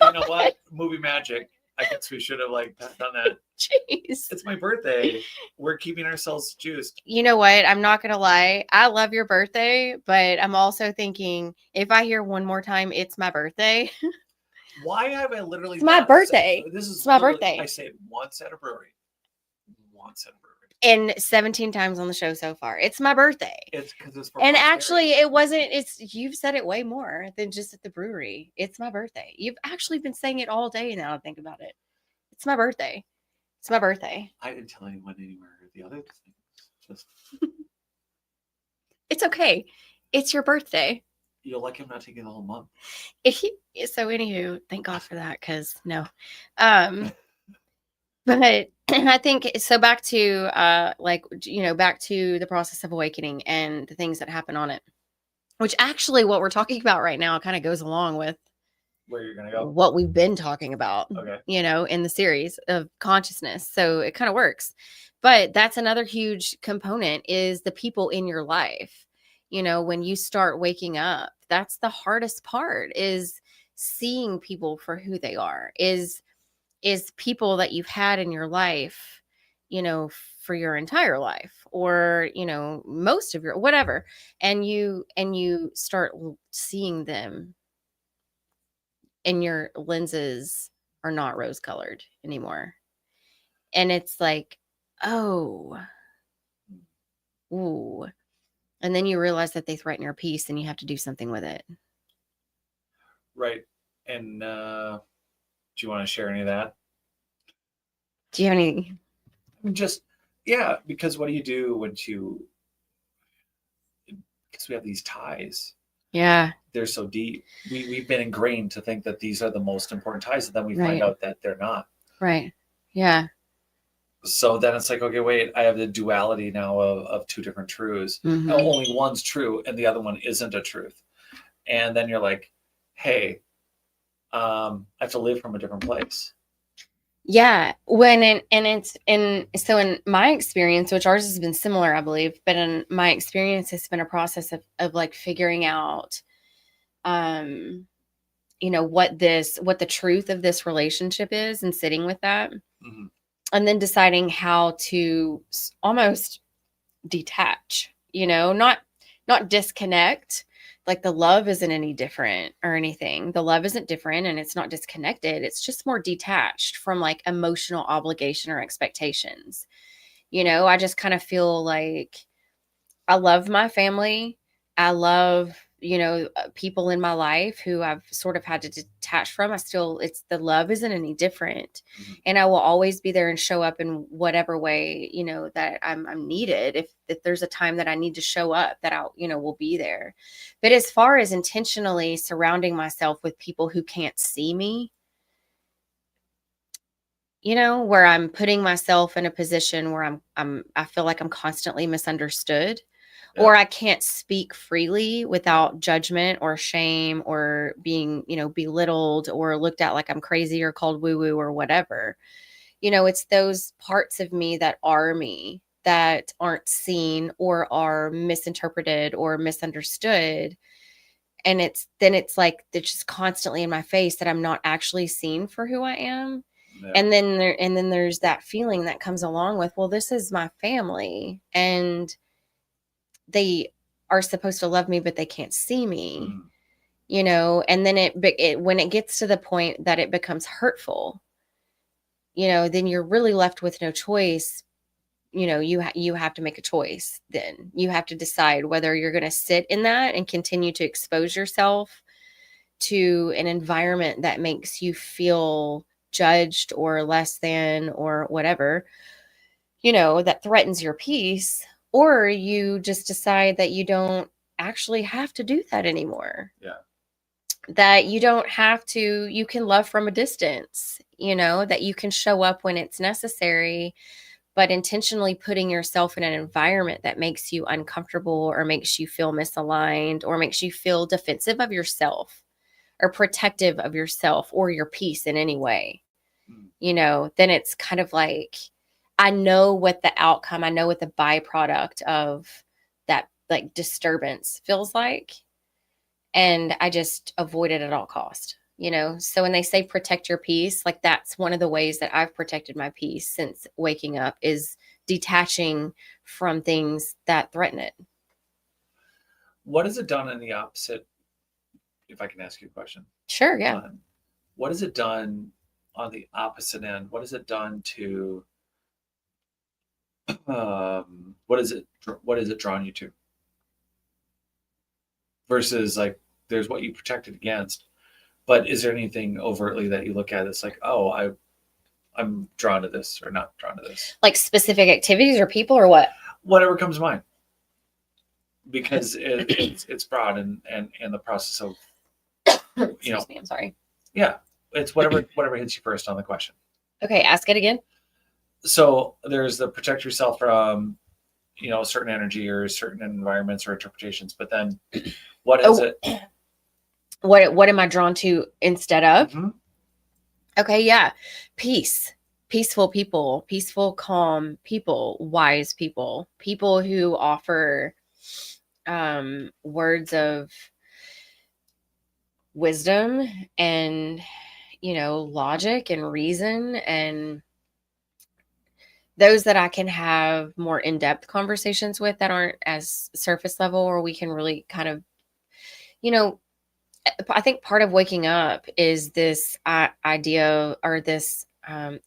You know what? Movie magic. I guess we should have like done that. Jeez. It's my birthday. We're keeping ourselves juiced. You know what? I'm not going to lie. I love your birthday, but I'm also thinking, if I hear one more time, it's my birthday. Why have I literally? It's my not birthday. This is It's my literally- birthday. I say it once at a brewery. Once at a brewery. And 17 times on the show so far. It's my birthday. It's because it's for And posterity. actually, it wasn't. You've said it way more than just at the brewery. It's my birthday. You've actually been saying it all day now. I think about it. It's my birthday. It's my birthday. I didn't tell anyone anywhere. The other thing, just It's okay. It's your birthday. you're like I'm not taking the whole month. So anywho, thank God for that, because no. But I think so. Back to back to the process of awakening and the things that happen on it, which actually what we're talking about right now kind of goes along with Where you're gonna go? what we've been talking about, Okay. In the series of consciousness. So it kind of works. But that's another huge component, is the people in your life. When you start waking up, that's the hardest part, is seeing people for who they are, is people that you've had in your life, for your entire life, or, most of your whatever. And you start seeing them, and your lenses are not rose colored anymore. And it's like, oh, ooh. And then you realize that they threaten your peace, and you have to do something with it. Right. And do you want to share any of that? Do you have any? Because what do you do because we have these ties. Yeah. They're so deep. We've been ingrained to think that these are the most important ties, and then we Right. find out that they're not. Right. Yeah. So then it's like, okay, wait, I have the duality now of two different truths. Mhm. Only one's true and the other one isn't a truth. And then you're like, hey, I have to live from a different place. Yeah. So in my experience, which ours has been similar, I believe, but in my experience, it's been a process of like figuring out, what the truth of this relationship is, and sitting with that. Mm-hmm. And then deciding how to almost detach, not disconnect. Like, the love isn't any different or anything. The love isn't different, and it's not disconnected. It's just more detached from like emotional obligation or expectations. I just kind of feel like I love my family. I love, people in my life who I've sort of had to detach from. The love isn't any different. Mm-hmm. And I will always be there and show up in whatever way, that I'm needed. If there's a time that I need to show up, that I'll, will be there. But as far as intentionally surrounding myself with people who can't see me, where I'm putting myself in a position where I feel like I'm constantly misunderstood. Yeah. Or I can't speak freely without judgment or shame, or being, belittled or looked at like I'm crazy or called woo-woo or whatever. It's those parts of me that are me that aren't seen or are misinterpreted or misunderstood. And it's like, it's just constantly in my face that I'm not actually seen for who I am. Yeah. And then there's that feeling that comes along with, well, this is my family, and they are supposed to love me, but they can't see me, and then when it gets to the point that it becomes hurtful, then you're really left with no choice. You have to make a choice. Then you have to decide whether you're going to sit in that and continue to expose yourself to an environment that makes you feel judged or less than or whatever, that threatens your peace. Or you just decide that you don't actually have to do that anymore. Yeah. That you don't have to, you can love from a distance, that you can show up when it's necessary, but intentionally putting yourself in an environment that makes you uncomfortable or makes you feel misaligned or makes you feel defensive of yourself or protective of yourself or your peace in any way, then it's kind of like, I know what the outcome, I know what the byproduct of that like disturbance feels like. And I just avoid it at all cost, So when they say protect your peace, like that's one of the ways that I've protected my peace since waking up is detaching from things that threaten it. What is it done in the opposite? If I can ask you a question. Sure. Yeah. What has it done on the opposite end? What has it done to, what is it drawn you to? Versus like, there's what you protected against, but is there anything overtly that you look at that's like, oh, I'm drawn to this or not drawn to this? Like specific activities or people or what? Whatever comes to mind. Because it's broad and the process of, Excuse me, I'm sorry. Yeah. It's whatever hits you first on the question. Okay. Ask it again. So there's the protect yourself from, certain energy or certain environments or interpretations, but then what is it? What am I drawn to instead of? Mm-hmm. Okay. Yeah. Peaceful people, peaceful, calm people, wise people, people who offer words of wisdom and, logic and reason, and those that I can have more in-depth conversations with that aren't as surface level, or we can really kind of, I think part of waking up is this idea or this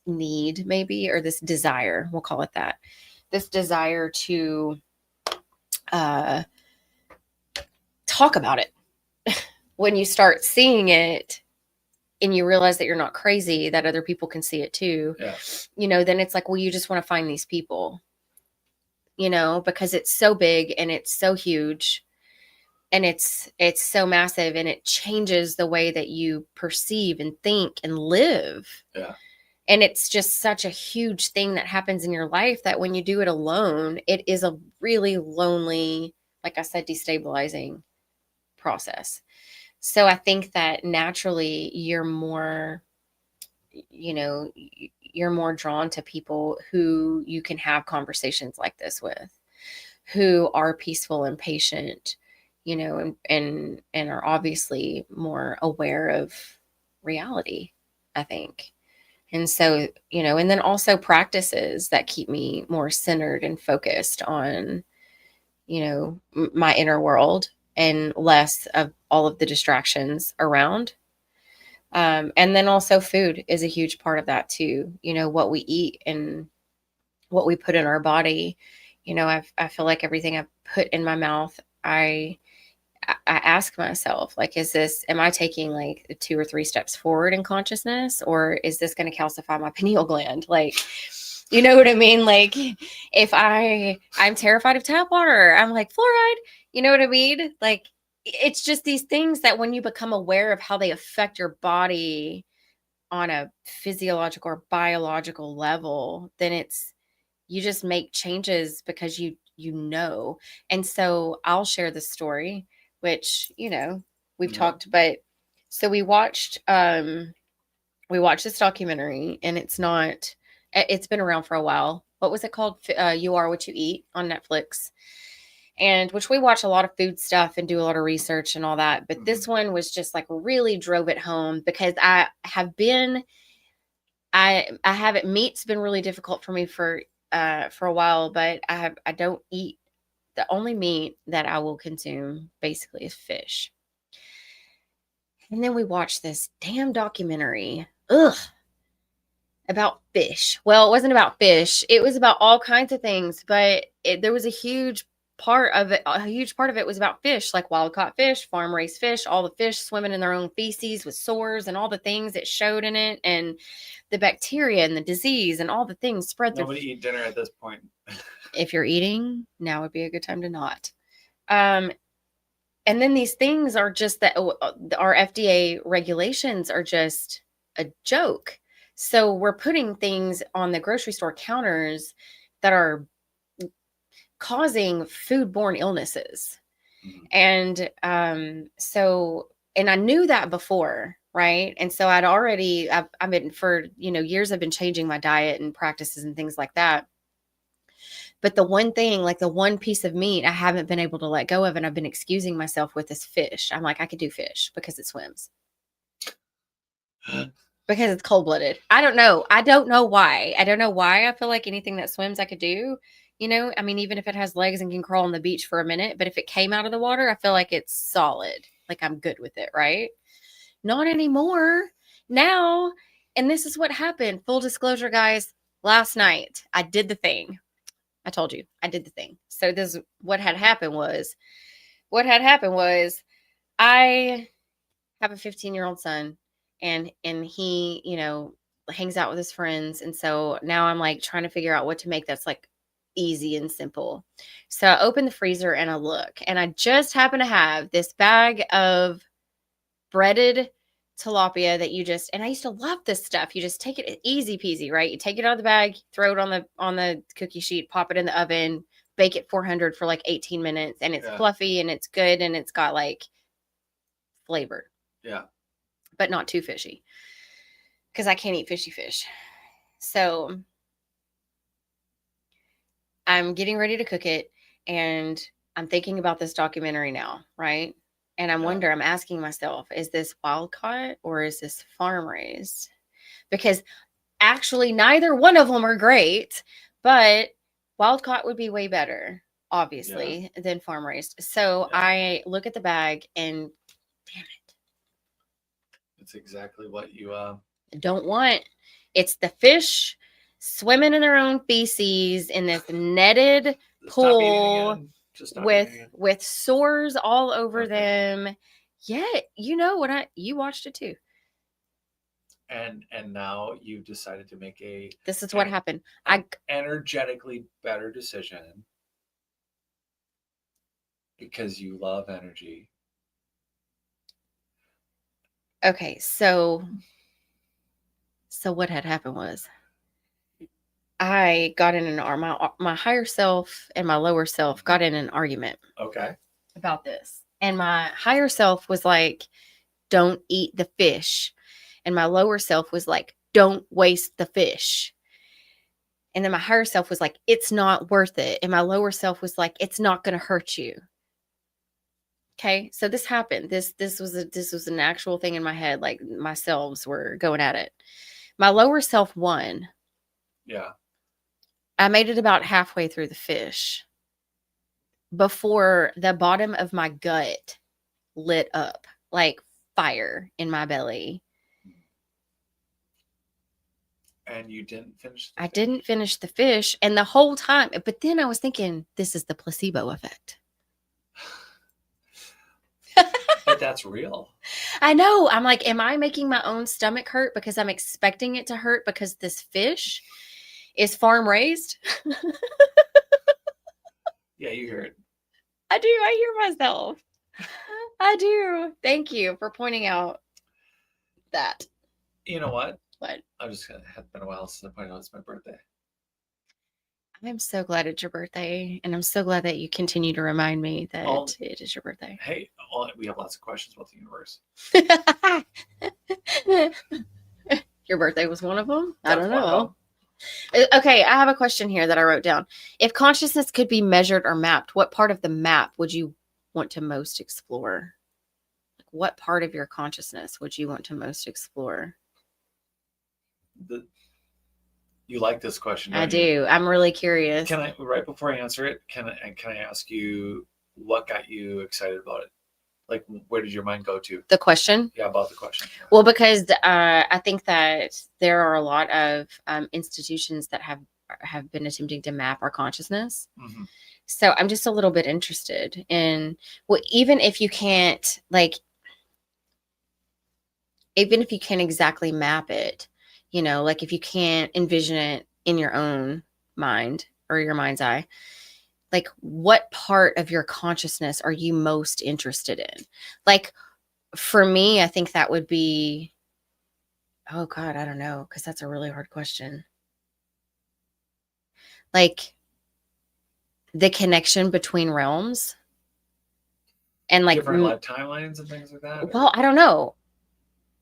need maybe, or this desire, we'll call it that, this desire to talk about it. When you start seeing it and you realize that you're not crazy, that other people can see it too, then it's like, well, you just want to find these people, because it's so big and it's so huge and it's so massive, and it changes the way that you perceive and think and live. Yeah. And it's just such a huge thing that happens in your life that when you do it alone, it is a really lonely, like I said, destabilizing process. So I think that naturally you're more drawn to people who you can have conversations like this with, who are peaceful and patient, and are obviously more aware of reality, I think. And so, and then also practices that keep me more centered and focused on, my inner world and less of all of the distractions around. And then also food is a huge part of that too. What we eat and what we put in our body. I feel like everything I put in my mouth, I ask myself, like, am I taking like 2 or 3 steps forward in consciousness, or is this going to calcify my pineal gland? Like, you know what I mean? Like, if I'm terrified of tap water, I'm like, fluoride, you know what I mean? Like, it's just these things that when you become aware of how they affect your body on a physiological or biological level, then you just make changes because you know. And so I'll share the story, which, we've talked, but so we watched this documentary, and it's been around for a while. What was it called? You Are What You Eat, on Netflix. And which we watch a lot of food stuff and do a lot of research and all that. But this one was just like really drove it home, because meat's been really difficult for me for a while, but I don't eat, the only meat that I will consume basically is fish. And then we watched this damn documentary, about fish. Well, it wasn't about fish. It was about all kinds of things, but there was a huge part of it was about fish, like wild caught fish, farm raised fish, all the fish swimming in their own feces with sores and all the things it showed in it, and the bacteria and the disease and all the things spread through. Nobody eat dinner at this point. If you're eating, now would be a good time to not. And then these things are just that our FDA regulations are just a joke. So we're putting things on the grocery store counters that are causing foodborne illnesses. And and I knew that before, right? And so I've been for, years I've been changing my diet and practices and things like that. But the one thing, like the one piece of meat I haven't been able to let go of, and I've been excusing myself with, is fish. I'm like, I could do fish because it swims. Because it's cold-blooded. I don't know. I don't know why. I don't know why I feel like anything that swims I could do. I mean, even if it has legs and can crawl on the beach for a minute, but if it came out of the water, I feel like it's solid. Like I'm good with it, right? Not anymore. Now, and this is what happened. Full disclosure, guys. Last night, I did the thing. I told you, I did the thing. So what had happened was I have a 15-year-old son, and he, hangs out with his friends. And so now I'm like trying to figure out what to make that's like easy and simple. So I open the freezer and I look, and I just happen to have this bag of breaded tilapia and I used to love this stuff. You just take it easy peasy, right? You take it out of the bag, throw it on the cookie sheet, pop it in the oven, bake it 400 for like 18 minutes, and it's fluffy and it's good and it's got like flavor. Yeah. But not too fishy, because I can't eat fishy fish. So I'm getting ready to cook it, and I'm thinking about this documentary now, right? And I'm asking myself, is this wild caught or is this farm raised? Because actually neither one of them are great, but wild caught would be way better, obviously, than farm raised. So I look at the bag and damn it. It's exactly what you don't want. It's the fish swimming in their own feces in this netted pool with sores all over them. Yeah, you watched it too. And now you've decided to make this is what happened. Energetically better decision because you love energy. Okay, so what had happened was I got in my higher self and my lower self got in an argument. Okay. About this. And my higher self was like, don't eat the fish. And my lower self was like, don't waste the fish. And then my higher self was like, it's not worth it. And my lower self was like, it's not going to hurt you. Okay. So this happened. This was an actual thing in my head. Like my selves were going at it. My lower self won. Yeah. I made it about halfway through the fish before the bottom of my gut lit up like fire in my belly. And you didn't finish I didn't finish the fish. And the whole time, but then I was thinking, this is the placebo effect. But that's real. I know. I'm like, am I making my own stomach hurt because I'm expecting it to hurt because this fish is farm raised? Yeah, you hear it. I do. I hear myself. I do. Thank you for pointing out that. You know what? What? I'm just gonna have been a while since I pointed out it's my birthday. I'm so glad it's your birthday, and I'm so glad that you continue to remind me that it is your birthday. Hey, we have lots of questions about the universe. Your birthday was one of them? I don't know. Okay, I have a question here that I wrote down. If consciousness could be measured or mapped, what part of the map would you want to most explore? What part of your consciousness would you want to most explore? You like this question, don't I do. I'm really curious. Can I, right before I answer it, can I ask you what got you excited about it? Like, where did your mind go to? The question? Yeah, about the question. Yeah. Well, because I think that there are a lot of institutions that have been attempting to map our consciousness. Mm-hmm. So I'm just a little bit interested in, well, even if you can't exactly map it, like if you can't envision it in your own mind or your mind's eye, like what part of your consciousness are you most interested in? Like for me, I think that would be Oh God, I don't know, because that's a really hard question. Like the connection between realms and like, Different life timelines and things like that? well, I don't know.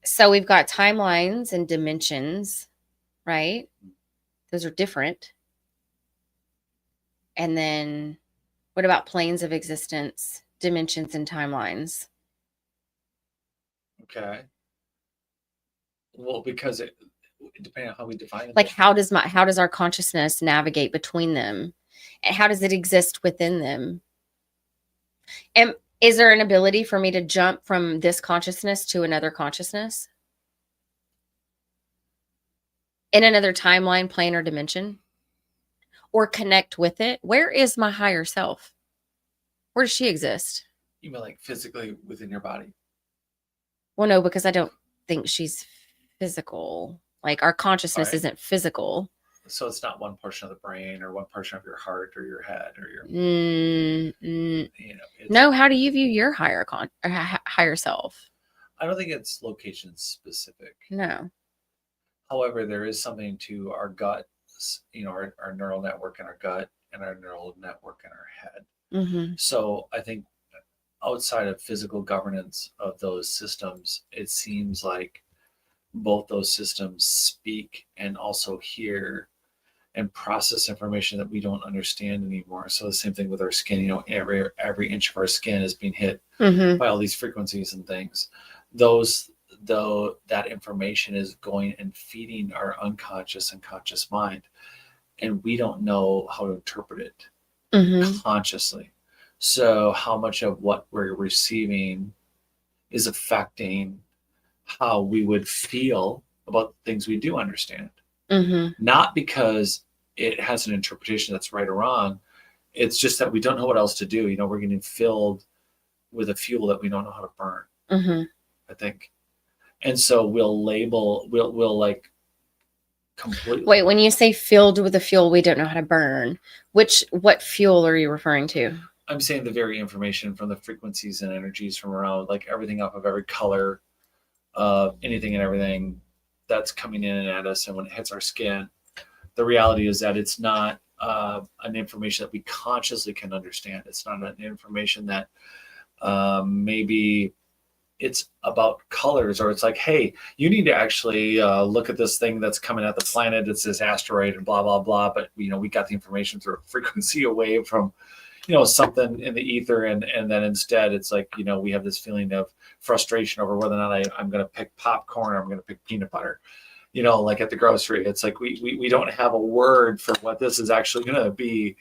So we've got timelines and dimensions, right? Those are different. And then what about planes of existence, dimensions, and timelines? Okay. Well, because depending on how we define it. Like how does our consciousness navigate between them? And how does it exist within them? And is there an ability for me to jump from this consciousness to another consciousness? In another timeline, plane, or dimension? Or connect with it? Where is my higher self? Where does she exist? You mean like physically within your body? Well, no, because I don't think she's physical. Like our consciousness Right. isn't physical. So it's not one portion of the brain or one portion of your heart or your head or your, it's, No, how do you view your higher self? I don't think it's location specific. No. However, there is something to our gut, our neural network in our gut and our neural network in our head. Mm-hmm. So I think outside of physical governance of those systems, it seems like both those systems speak and also hear and process information that we don't understand anymore. So the same thing with our skin, every inch of our skin is being hit by all these frequencies and things. That information is going and feeding our unconscious and conscious mind, and we don't know how to interpret it consciously. So how much of what we're receiving is affecting how we would feel about things we do understand? Not because it has an interpretation that's right or wrong. It's just that we don't know what else to do. We're getting filled with a fuel that we don't know how to burn. I think. And so we'll like completely. Wait, when you say filled with a fuel we don't know how to burn, what fuel are you referring to? I'm saying the very information from the frequencies and energies from around, like everything up of every color, anything and everything that's coming in and at us. And when it hits our skin, the reality is that it's not an information that we consciously can understand. It's not an information that maybe it's about colors, or it's like, hey, you need to actually look at this thing that's coming at the planet. It's this asteroid and blah, blah, blah. But, we got the information through a frequency away from, something in the ether. And then instead it's like, we have this feeling of frustration over whether or not I'm going to pick popcorn or I'm going to pick peanut butter, like at the grocery. It's like we don't have a word for what this is actually going to be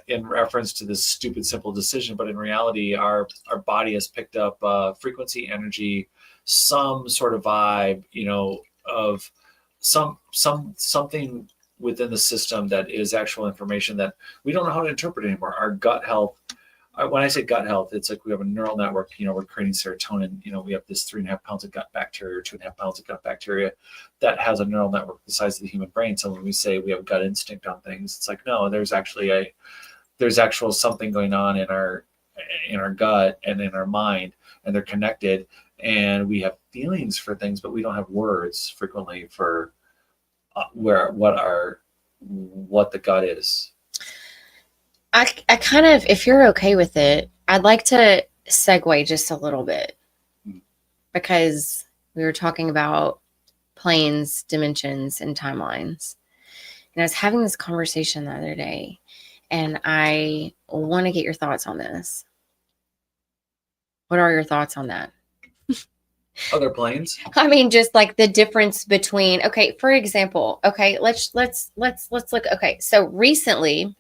in reference to this stupid, simple decision. But in reality, our body has picked up frequency, energy, some sort of vibe, of something within the system that is actual information that we don't know how to interpret anymore. Our gut health. When I say gut health, it's like we have a neural network, we're creating serotonin, we have this 3.5 pounds of gut bacteria or 2.5 pounds of gut bacteria that has a neural network the size of the human brain. So when we say we have gut instinct on things, it's like, no, there's actual something going on in our gut and in our mind, and they're connected, and we have feelings for things, but we don't have words frequently for what the gut is. I kind of, if you're okay with it, I'd like to segue just a little bit, because we were talking about planes, dimensions, and timelines. And I was having this conversation the other day, and I want to get your thoughts on this. What are your thoughts on that? Other planes? I mean, just like the difference between, okay, for example, okay, let's look. Okay, so recently,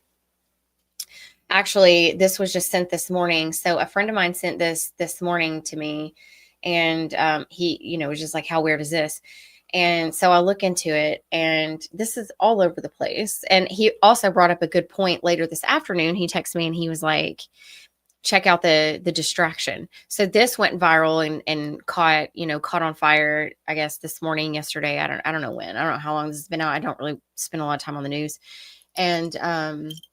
actually, this was just sent this morning. So a friend of mine sent this morning to me, and he, was just like, how weird is this? And so I look into it, and this is all over the place. And he also brought up a good point later this afternoon. He texted me and he was like, check out the distraction. So this went viral and caught on fire, I guess this morning, yesterday. I don't know when. I don't know how long this has been out. I don't really spend a lot of time on the news. And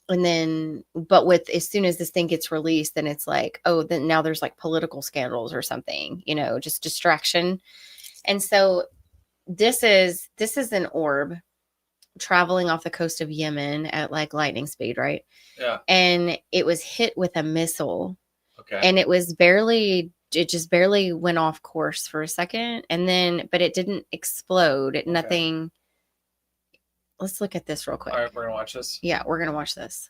then, but with, as soon as this thing gets released, then it's like, oh, then now there's like political scandals or something, just distraction. And so this is an orb traveling off the coast of Yemen at like lightning speed, right? Yeah. And it was hit with a missile, Okay. and it just barely went off course for a second, and then but it didn't explode. Okay. Nothing. Let's look at this real quick. All right, we're gonna watch this. Yeah, we're gonna watch this.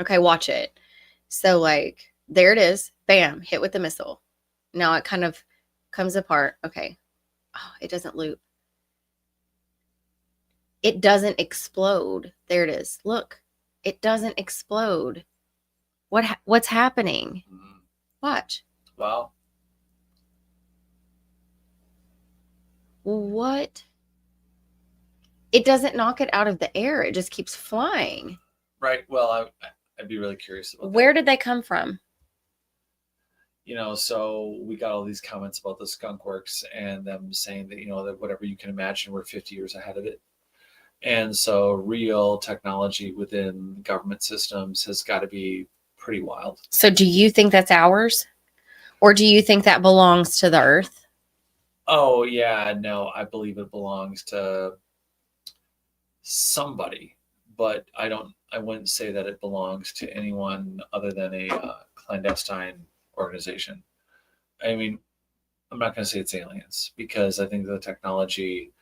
Okay, watch it. So like there it is. Bam, hit with the missile. Now it kind of comes apart. Okay. Oh, it doesn't loop. It doesn't explode. There it is. Look. It doesn't explode. What's happening? Mhm. Watch. Wow. What? It doesn't knock it out of the air. It just keeps flying. Right. Well, I'd be really curious about Where that. did they come from? So we got all these comments about the Skunk Works and them saying that, that whatever you can imagine, we're 50 years ahead of it. And so real technology within government systems has got to be pretty wild. So do you think that's ours? Or do you think that belongs to the earth? Oh, yeah. No, I believe it belongs to somebody, but I wouldn't say that it belongs to anyone other than a clandestine organization. I mean, I'm not going to say it's aliens because I think the technology,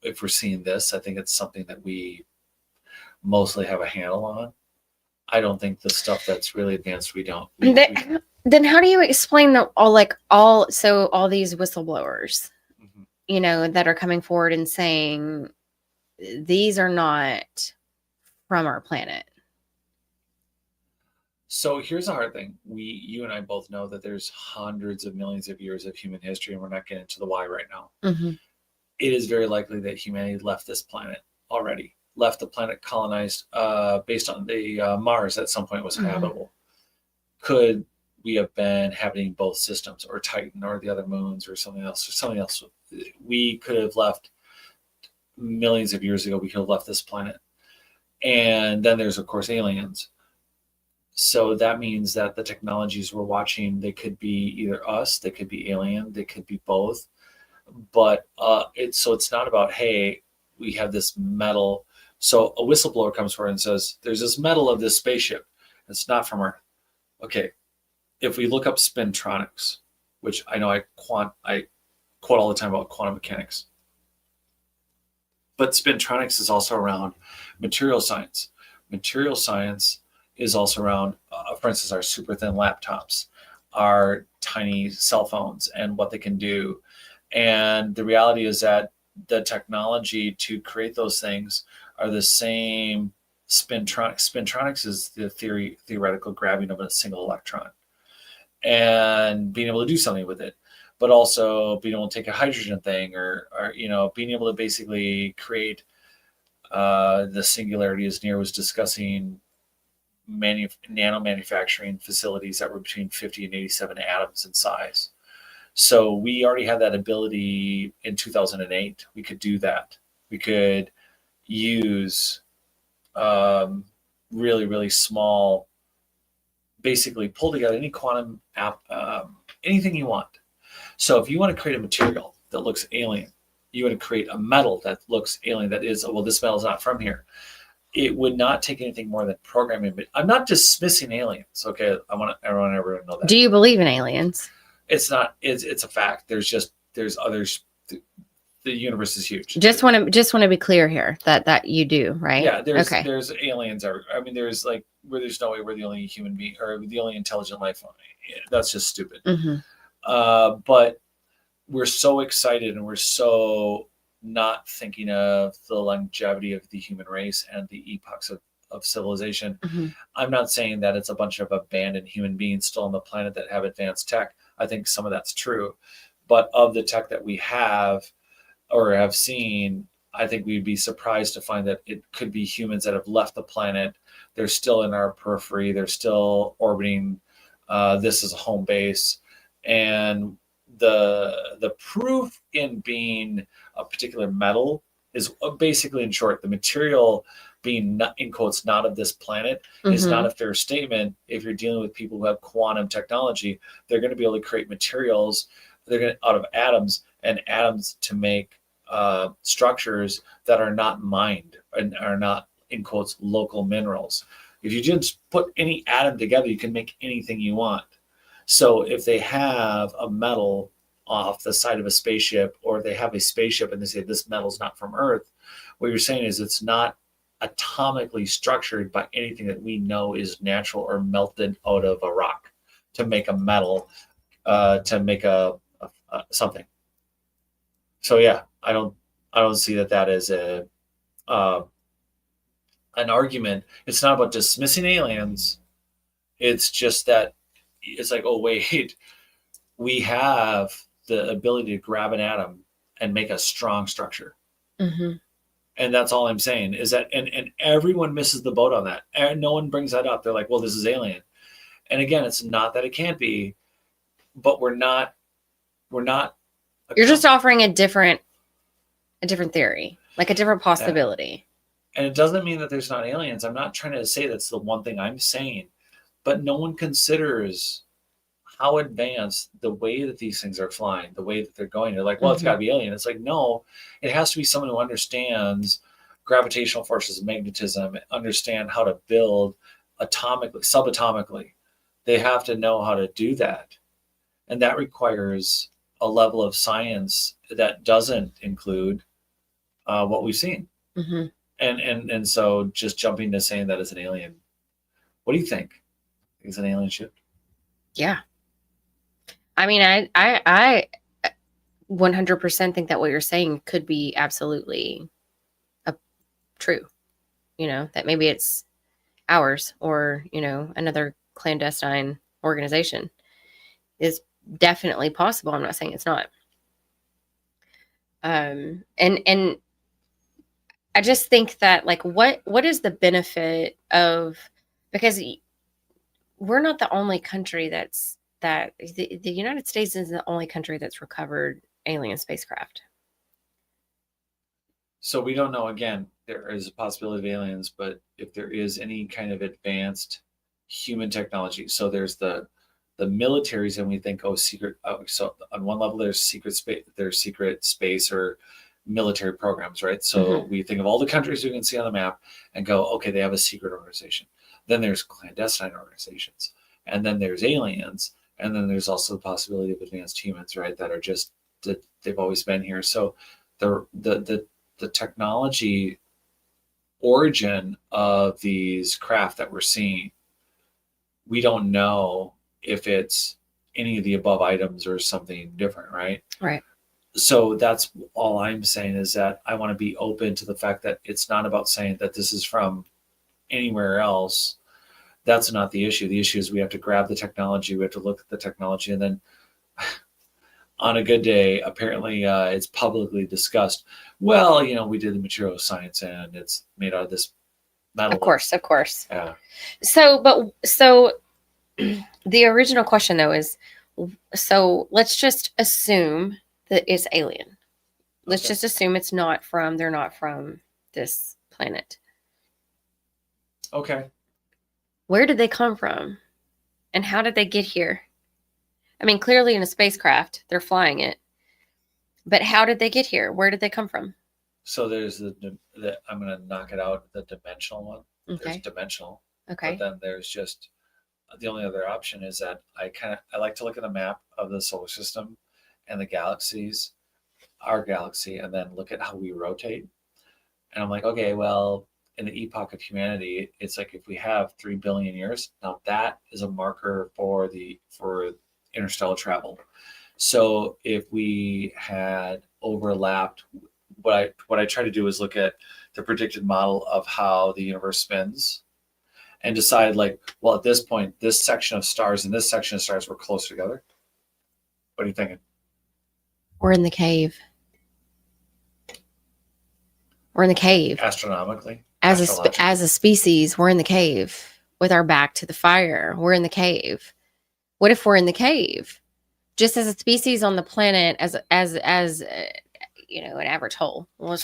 if we're seeing this, I think it's something that we mostly have a handle on. I don't think the stuff that's really advanced, we don't. Then how do you explain all these whistleblowers, that are coming forward and saying these are not from our planet? So here's the hard thing. You and I both know that there's hundreds of millions of years of human history, and we're not getting into the why right now. Mm-hmm. It is very likely that humanity left this planet already, left the planet colonized based on the Mars at some point was habitable. Could we have been inhabiting both systems, or Titan, or the other moons, or something else? We could have left millions of years ago. We could have left this planet. And then there's, of course, aliens. So that means that the technologies we're watching, they could be either us, they could be alien, they could be both. But it's not about, hey, we have this metal. So a whistleblower comes forward and says, there's this metal of this spaceship. It's not from Earth. Okay. If we look up spintronics, which I know I quote all the time about quantum mechanics, but spintronics is also around material science. Material science is also around, for instance, our super thin laptops, our tiny cell phones, and what they can do. And the reality is that the technology to create those things are the same. Spintronics is the theoretical grabbing of a single electron and being able to do something with it, but also being able to take a hydrogen thing or being able to basically create the singularity, as Nir was discussing, nano manufacturing facilities that were between 50 and 87 atoms in size. So we already had that ability in 2008. We could do that. We could use really, really small, basically pull together any quantum app, anything you want. So if you want to create a material that looks alien, you want to create a metal that looks alien, that is, well, this metal is not from here. It would not take anything more than programming. But I'm not dismissing aliens. Okay, I want everyone to know that. Do you believe in aliens? It's not. It's a fact. There's others. The universe is huge. Just want to be clear here that you do, right? Yeah. There's aliens. I mean, there's like where there's no way we're the only human being or the only intelligent life form. That's just stupid. Mm-hmm. But we're so excited and we're so not thinking of the longevity of the human race and the epochs of civilization. Mm-hmm. I'm not saying that it's a bunch of abandoned human beings still on the planet that have advanced tech. I think some of that's true. But of the tech that we have or have seen, I think we'd be surprised to find that it could be humans that have left the planet. They're still in our periphery. They're still orbiting. This is a home base. And the proof in being a particular metal is basically, in short, the material being not, in quotes, not of this planet is not a fair statement. If you're dealing with people who have quantum technology, they're going to be able to create materials out of atoms and atoms to make structures that are not mined and are not, in quotes, local minerals. If you just put any atom together, you can make anything you want. So if they have a metal off the side of a spaceship, or they have a spaceship and they say this metal's not from Earth, what you're saying is it's not atomically structured by anything that we know is natural or melted out of a rock to make a metal, to make a something. So yeah, I don't see that as a an argument. It's not about dismissing aliens. It's just that it's like, oh wait, we have the ability to grab an atom and make a strong structure. Mm-hmm. And that's all I'm saying is that, and everyone misses the boat on that. And no one brings that up. They're like, well, this is alien. And again, it's not that it can't be, but we're not. You're just offering a different theory, like a different possibility. And it doesn't mean that there's not aliens. I'm not trying to say that's the one thing I'm saying, but no one considers how advanced the way that these things are flying, the way that they're going. They're like, well, it's got to be alien. It's like, no, it has to be someone who understands gravitational forces and magnetism, understand how to build atomically, subatomically. They have to know how to do that. And that requires a level of science that doesn't include what we've seen. Mm-hmm. And so just jumping to saying that is an alien. What do you think? Is an alien ship? Yeah. I mean, I 100% think that what you're saying could be absolutely true. You know, that maybe it's ours or, you know, another clandestine organization is definitely possible. I'm not saying it's not. And I just think that, like, what is the benefit of, because we're not the only country that the United States is the only country that's recovered alien spacecraft. So we don't know. Again, there is a possibility of aliens, but if there is any kind of advanced human technology, so there's the militaries, and we think, oh, secret. Oh, so on one level, there's secret space or military programs, right? So we think of all the countries we can see on the map and go, okay, they have a secret organization. Then there's clandestine organizations, and then there's aliens. And then there's also the possibility of advanced humans, right? That are just that they've always been here. So the technology origin of these craft that we're seeing, we don't know if it's any of the above items or something different, right? Right. So that's all I'm saying, is that I want to be open to the fact that it's not about saying that this is from anywhere else. That's not the issue. The issue is we have to grab the technology, we have to look at the technology, and then on a good day, apparently it's publicly discussed. Well, you know, we did the material science and it's made out of this metal. Of course. Yeah. So the original question though is, so let's just assume that it's alien. Let's just assume they're not from this planet. Okay. Where did they come from? And how did they get here? I mean, clearly in a spacecraft, they're flying it. But how did they get here? Where did they come from? So there's the I'm going to knock it out, the dimensional one. Okay. There's dimensional. Okay. But then there's just, the only other option is that I like to look at the map of the solar system and the galaxies, our galaxy, and then look at how we rotate. And I'm like, okay, well, in the epoch of humanity, it's like if we have 3 billion years, now that is a marker for interstellar travel. So if we had overlapped, what I try to do is look at the predicted model of how the universe spins and decide, like, well, at this point, this section of stars and this section of stars were close together. What are you thinking? We're in the cave. We're in the cave. Astronomically? As a species, we're in the cave with our back to the fire. We're in the cave. What if we're in the cave? Just as a species on the planet, as you know, an average whole. We're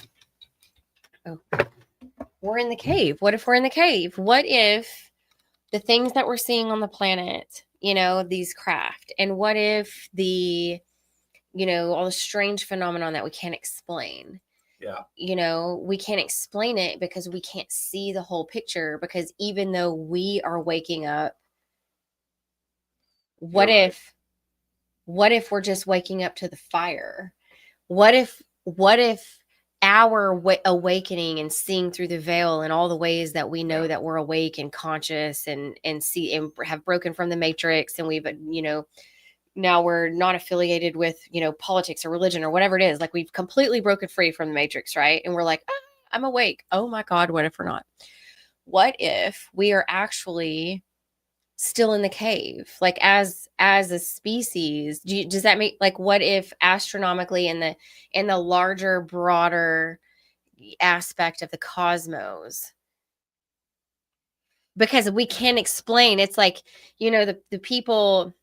in the cave. What if we're in the cave? What if the things that we're seeing on the planet, you know, these craft, and what if the all the strange phenomenon that we can't explain. Yeah. We can't explain it because we can't see the whole picture, because even though we are waking up, what You're right. if we're just waking up to the fire? What if our awakening and seeing through the veil and all the ways that we know Yeah. that we're awake and conscious and see and have broken from the matrix, and we've now we're not affiliated with politics or religion or whatever it is, like we've completely broken free from the matrix, right? And we're like, I'm awake. Oh my god, what if we're not? What if we are actually still in the cave, like as a species? Does that make, like, what if astronomically in the larger, broader aspect of the cosmos, because we can't explain, it's like, the people,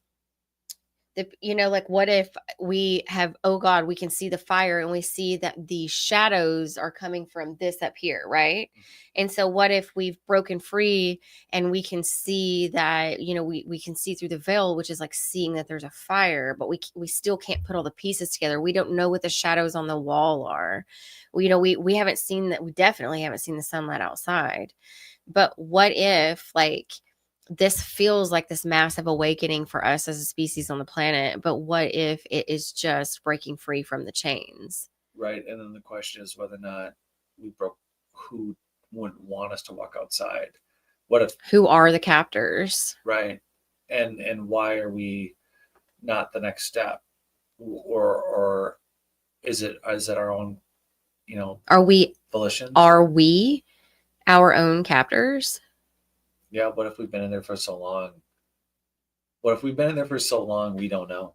like, what if we have, oh god, we can see the fire and we see that the shadows are coming from this up here, right? And so what if we've broken free and we can see that, we can see through the veil, which is like seeing that there's a fire, but we still can't put all the pieces together. We don't know what the shadows on the wall are. We haven't seen that. We definitely haven't seen the sunlight outside. But what if, like, this feels like this massive awakening for us as a species on the planet, but what if it is just breaking free from the chains? Right. And then the question is whether or not we broke, who wouldn't want us to walk outside? What if, Who are the captors? right? And why are we not the next step? Or is it our own, Are we volitions? our own captors? Yeah, what if we've been in there for so long? What if we've been in there for so long we don't know?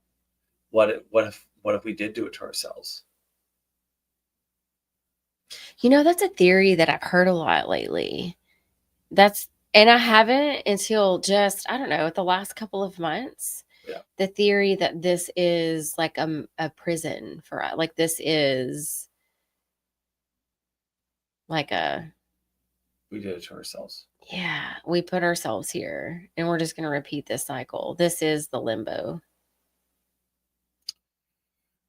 What if we did do it to ourselves? That's a theory that I've heard a lot lately. And I haven't until just, I don't know, the last couple of months. Yeah. The theory that this is like a prison for us. Like, this is like We did it to ourselves. yeah, we put ourselves here and we're just going to repeat this cycle. This is the limbo.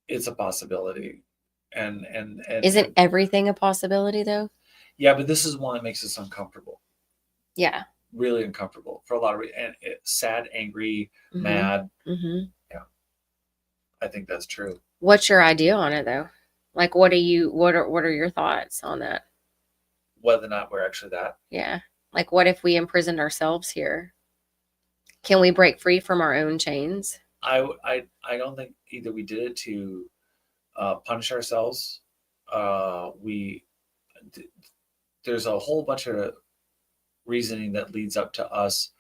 It's a possibility. And Isn't everything a possibility, though? yeah, but this is one that makes us uncomfortable. Yeah. Really uncomfortable for a lot of reasons. And sad, angry, Mhm. mad. Mhm. Yeah, I think that's true. What's your idea on it, though? Like, what are your thoughts on that? Whether or not we're actually that. Yeah. Like, what if we imprisoned ourselves here? Can we break free from our own chains? I don't think either we did it to punish ourselves. There's a whole bunch of reasoning that leads up to us,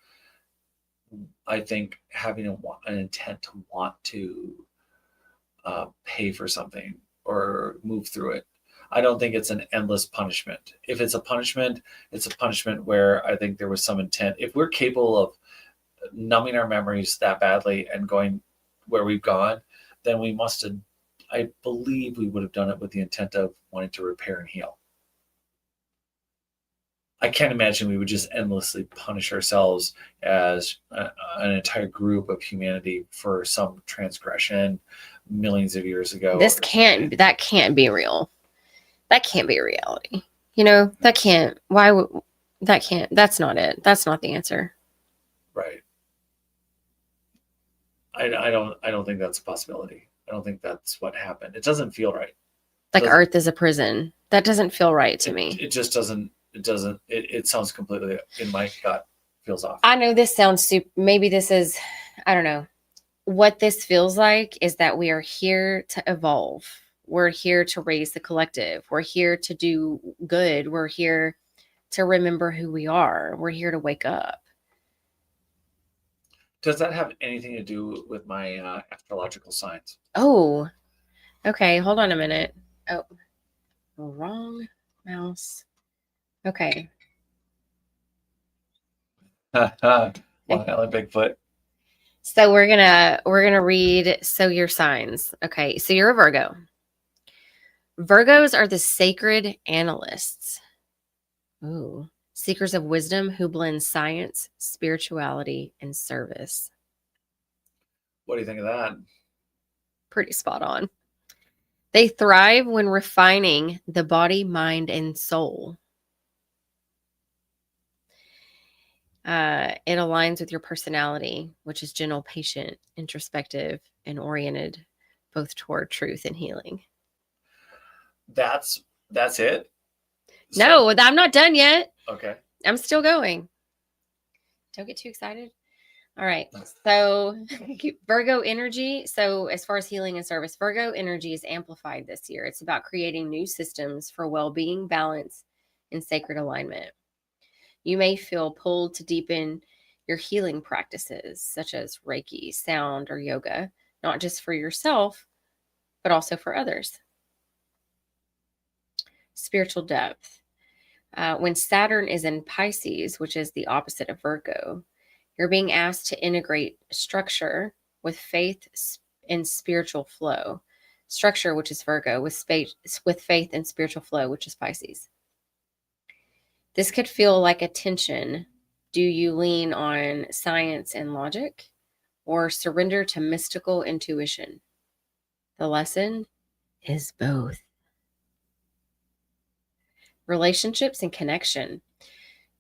I think, having an intent to want to pay for something or move through it. I don't think it's an endless punishment. If it's a punishment, it's a punishment where I think there was some intent. If we're capable of numbing our memories that badly and going where we've gone, then we must have, I believe we would have done it with the intent of wanting to repair and heal. I can't imagine we would just endlessly punish ourselves as an entire group of humanity for some transgression millions of years ago. That can't be real. That can't be reality. That can't. That's not it. That's not the answer. Right. I don't think that's a possibility. I don't think that's what happened. It doesn't feel right. Like, Earth is a prison. That doesn't feel right to me. It just doesn't. It sounds completely, in my gut, feels off. I know this sounds super. Maybe this is, I don't know. What this feels like is that we are here to evolve. We're here to raise the collective. We're here to do good. We're here to remember who we are. We're here to wake up. Does that have anything to do with my astrological signs? Oh, okay. Hold on a minute. Oh, wrong mouse. Okay. Long Island Bigfoot. So we're gonna read. So your signs. Okay. So you're a Virgo. Virgos are the sacred analysts. Ooh. Seekers of wisdom who blend science, spirituality, and service. What do you think of that? Pretty spot on. They thrive when refining the body, mind, and soul. It aligns with your personality, which is gentle, patient, introspective, and oriented both toward truth and healing. That's it. No, I'm not done yet. Okay. I'm still going. Don't get too excited. All right. So Virgo energy. So as far as healing and service, Virgo energy is amplified this year. It's about creating new systems for well-being, balance, and sacred alignment. You may feel pulled to deepen your healing practices, such as Reiki, sound, or yoga, not just for yourself, but also for others. Spiritual depth. When Saturn is in Pisces, which is the opposite of Virgo, you're being asked to integrate structure with faith and spiritual flow. Structure, which is Virgo, with faith and spiritual flow, which is Pisces. This could feel like a tension. Do you lean on science and logic or surrender to mystical intuition? The lesson is both. Relationships and connection.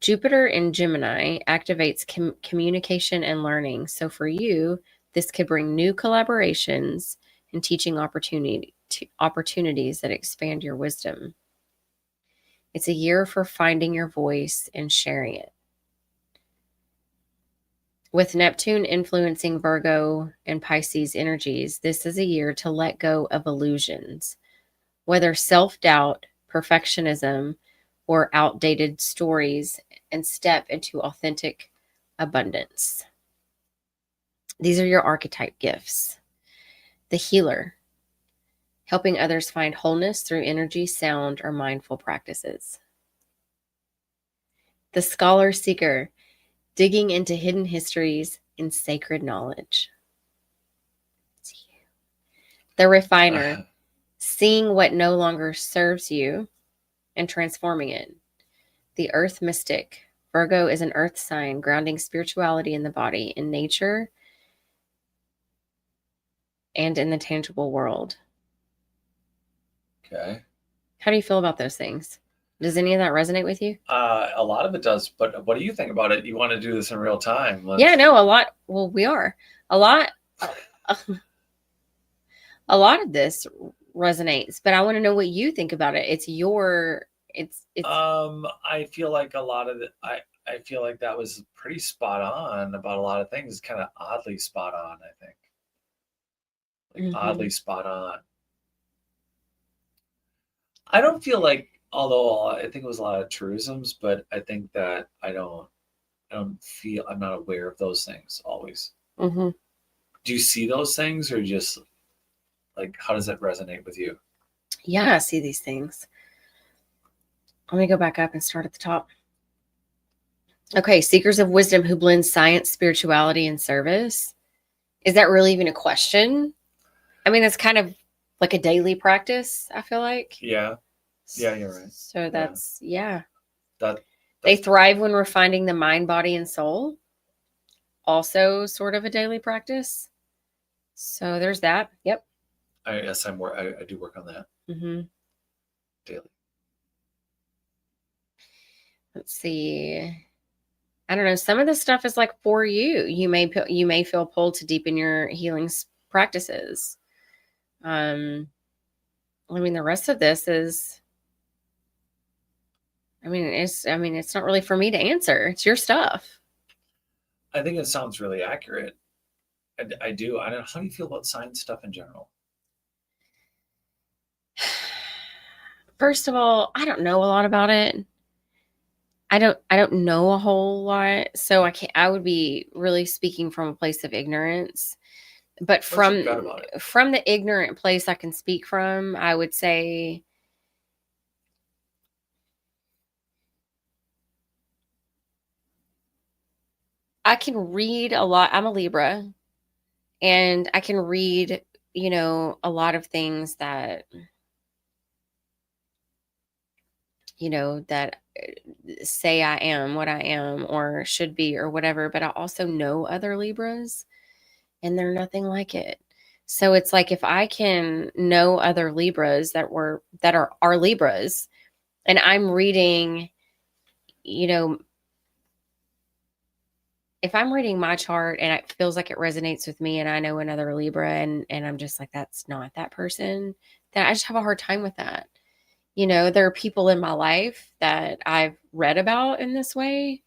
Jupiter in Gemini activates communication and learning. So for you, this could bring new collaborations and teaching opportunities that expand your wisdom. It's a year for finding your voice and sharing it. With Neptune influencing Virgo and Pisces energies, this is a year to let go of illusions, whether self-doubt, perfectionism, or outdated stories, and step into authentic abundance. These are your archetype gifts. The healer, helping others find wholeness through energy, sound, or mindful practices. The scholar seeker, digging into hidden histories and sacred knowledge. The refiner, seeing what no longer serves you and transforming it. The earth mystic, Virgo is an earth sign, grounding spirituality in the body, in nature, and in the tangible world. Okay. How do you feel about those things? Does any of that resonate with you? A lot of it does, but what do you think about it? You want to do this in real time? Yeah, no, a lot. Well, we are. A lot of this resonates, but I want to know what you think about it. It's I feel like a lot of I feel like that was pretty spot on about a lot of things. Kind of oddly spot on, I think. Like oddly spot on. I don't feel like, although I think it was a lot of truisms, but I think that I don't feel, I'm not aware of those things always. Mm-hmm. Do you see those things, or just like, how does that resonate with you? Yeah, I see these things. Let me go back up and start at the top. Okay, seekers of wisdom who blend science, spirituality, and service. Is that really even a question? I mean, that's kind of like a daily practice, I feel like. Yeah. Yeah, you're right. So that's, yeah. That's they thrive when refining the mind, body, and soul. Also sort of a daily practice. So there's that. Yep. I do work on that. Mm-hmm. Daily. Let's see. I don't know. Some of this stuff is like for you. You may feel pulled to deepen your healing practices. I mean, the rest of this is. It's not really for me to answer. It's your stuff. I think it sounds really accurate. I do. I don't know. How do you feel about science stuff in general? First of all, I don't know a lot about it. I don't know a whole lot, so I would be really speaking from a place of ignorance. But from the ignorant place I can speak from, I would say I can read a lot. I'm a Libra, and I can read, a lot of things that, that say I am what I am or should be or whatever. But I also know other Libras, and they're nothing like it. So it's like if I can know other Libras that are Libras, and I'm reading, you know, if I'm reading my chart and it feels like it resonates with me and I know another Libra and I'm just like, that's not that person, then I just have a hard time with that. There are people in my life that I've read about in this way.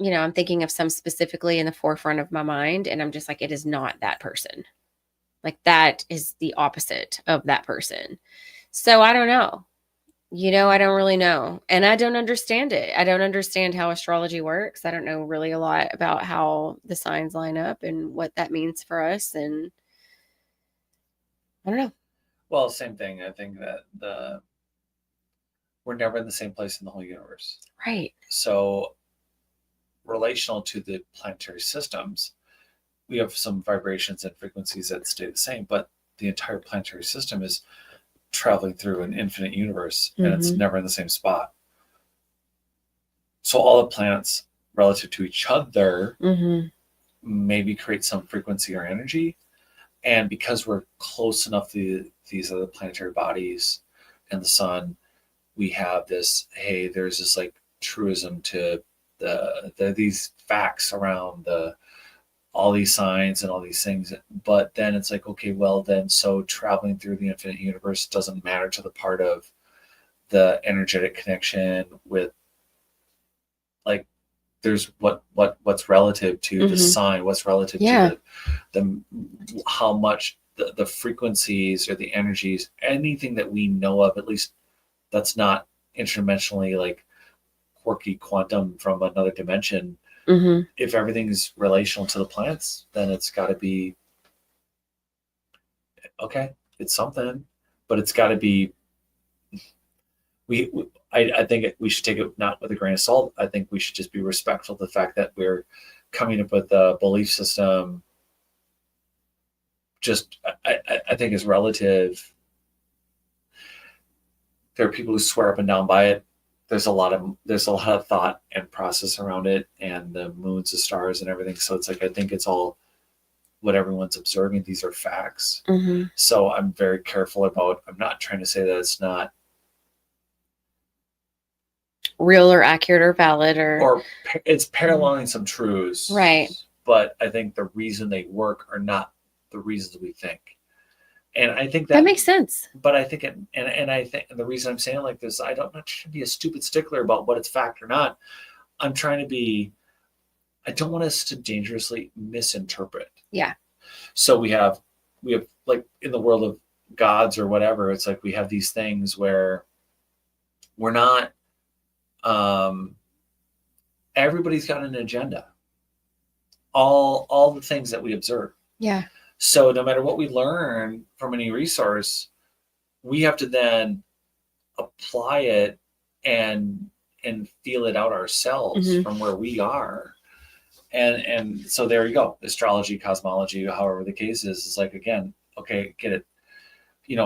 I'm thinking of some specifically in the forefront of my mind, and I'm just like, it is not that person. Like, that is the opposite of that person. So I don't know. I don't really know. And I don't understand it. I don't understand how astrology works. I don't know really a lot about how the signs line up and what that means for us. And I don't know. Well, same thing. I think that we're never in the same place in the whole universe. Right. So, relational to the planetary systems, we have some vibrations and frequencies that stay the same, but the entire planetary system is traveling through an infinite universe, and it's never in the same spot. So all the planets relative to each other maybe create some frequency or energy. And because we're close enough to these other planetary bodies and the sun, we have this, hey, there's this like truism to these facts around all these signs and all these things. But then it's like, okay, well then, so traveling through the infinite universe doesn't matter to the part of the energetic connection with, like, there's what's relative to the sign, what's relative to the how much the frequencies or the energies, anything that we know of, at least that's not interdimensionally like quirky quantum from another dimension. If everything's relational to the planets, then it's got to be okay. It's something, but it's got to be. I think we should take it not with a grain of salt. I think we should just be respectful of the fact that we're coming up with a belief system. Just I think is relative. There are people who swear up and down by it. There's a lot of thought and process around it, and the moons, the stars, and everything. So it's like I think it's all what everyone's observing. These are facts. So I'm very careful about. I'm not trying to say that it's not real or accurate or valid or it's paralleling some truths, right? But I think the reason they work are not the reasons we think. And I think that makes sense. But I think and I think the reason I'm saying like this, I'm not trying to be a stupid stickler about what it's fact or not. I'm trying to be. I don't want us to dangerously misinterpret. Yeah. So we have like in the world of gods or whatever, it's like we have these things where we're not. Everybody's got an agenda. All the things that we observe. Yeah. So no matter what we learn from any resource, we have to then apply it and feel it out ourselves from where we are. And so there you go. Astrology, cosmology, however the case is, it's like, again, okay, get it,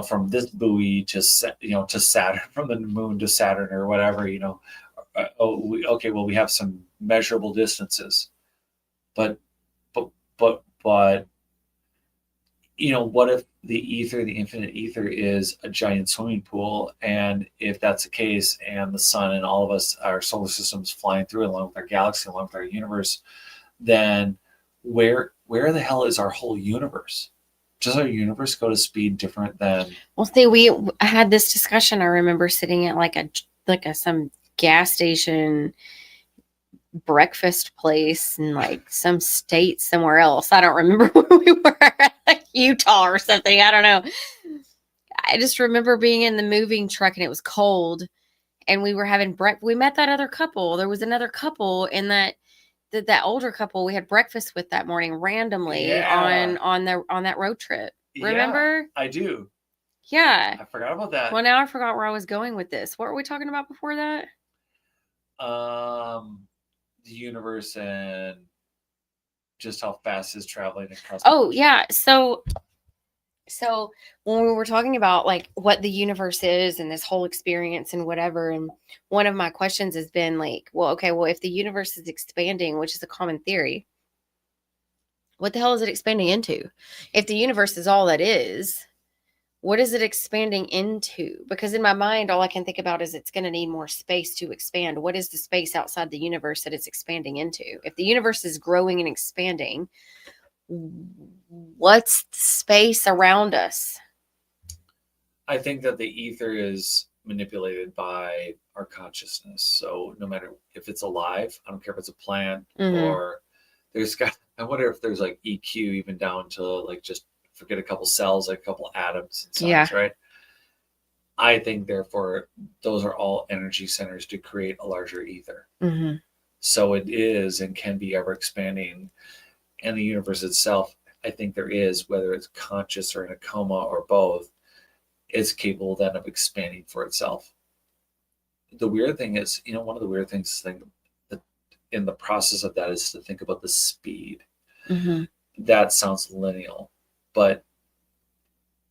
from this buoy to Saturn, from the moon to Saturn or whatever, we have some measurable distances, but what if the infinite ether is a giant swimming pool? And if that's the case, and the sun and all of us, our solar system's flying through along with our galaxy, along with our universe, then where the hell is our whole universe? Does our universe go to speed different than? Well, see, we had this discussion. I remember sitting at like some gas station breakfast place in like some state somewhere else. I don't remember where we were, like Utah or something. I don't know. I just remember being in the moving truck and it was cold, and we were having breakfast. We met that other couple. There was another couple in that older couple we had breakfast with that morning randomly on that road trip. Remember? Yeah, I do. Yeah. I forgot about that. Well, now I forgot where I was going with this. What were we talking about before that? The universe and just how fast it's traveling across. Oh, yeah. So when we were talking about like what the universe is and this whole experience and whatever, and one of my questions has been like, well, if the universe is expanding, which is a common theory, What the hell is it expanding into? If the universe is all that is, what is it expanding into? Because in my mind, all I can think about is it's going to need more space to expand. What is the space outside the universe that it's expanding into? If the universe is growing and expanding, what's the space around us? I think that the ether is manipulated by our consciousness. So no matter if it's alive, I don't care if it's a plant or there's got, I wonder if there's like EQ even down to like just forget a couple cells, like a couple atoms and size, right? I think therefore those are all energy centers to create a larger ether. So it is and can be ever expanding. And the universe itself, I think there is, whether it's conscious or in a coma or both, is capable then of expanding for itself. The weird thing is, one of the weird things to think that in the process of that is to think about the speed. That sounds lineal, but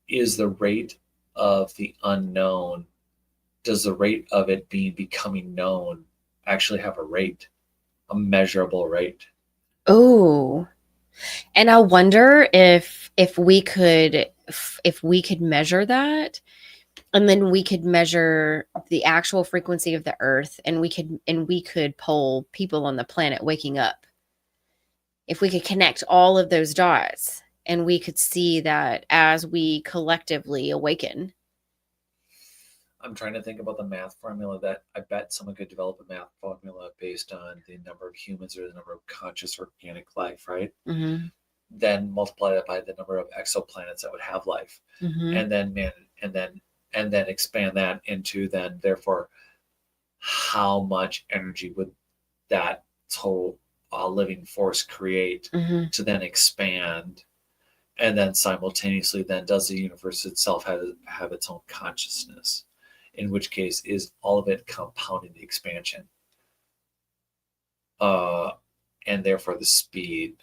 is the rate of the unknown, does the rate of it becoming known actually have a rate, a measurable rate? Oh, and I wonder if we could measure that, and then we could measure the actual frequency of the earth, and we could poll people on the planet waking up. If we could connect all of those dots and we could see that as we collectively awaken. I'm trying to think about the math formula that I bet someone could develop a math formula based on the number of humans or the number of conscious organic life, right? Then multiply that by the number of exoplanets that would have life, and then expand that into then therefore how much energy would that total living force create to then expand, and then simultaneously then does the universe itself have its own consciousness, in which case is all of it compounding the expansion and therefore the speed.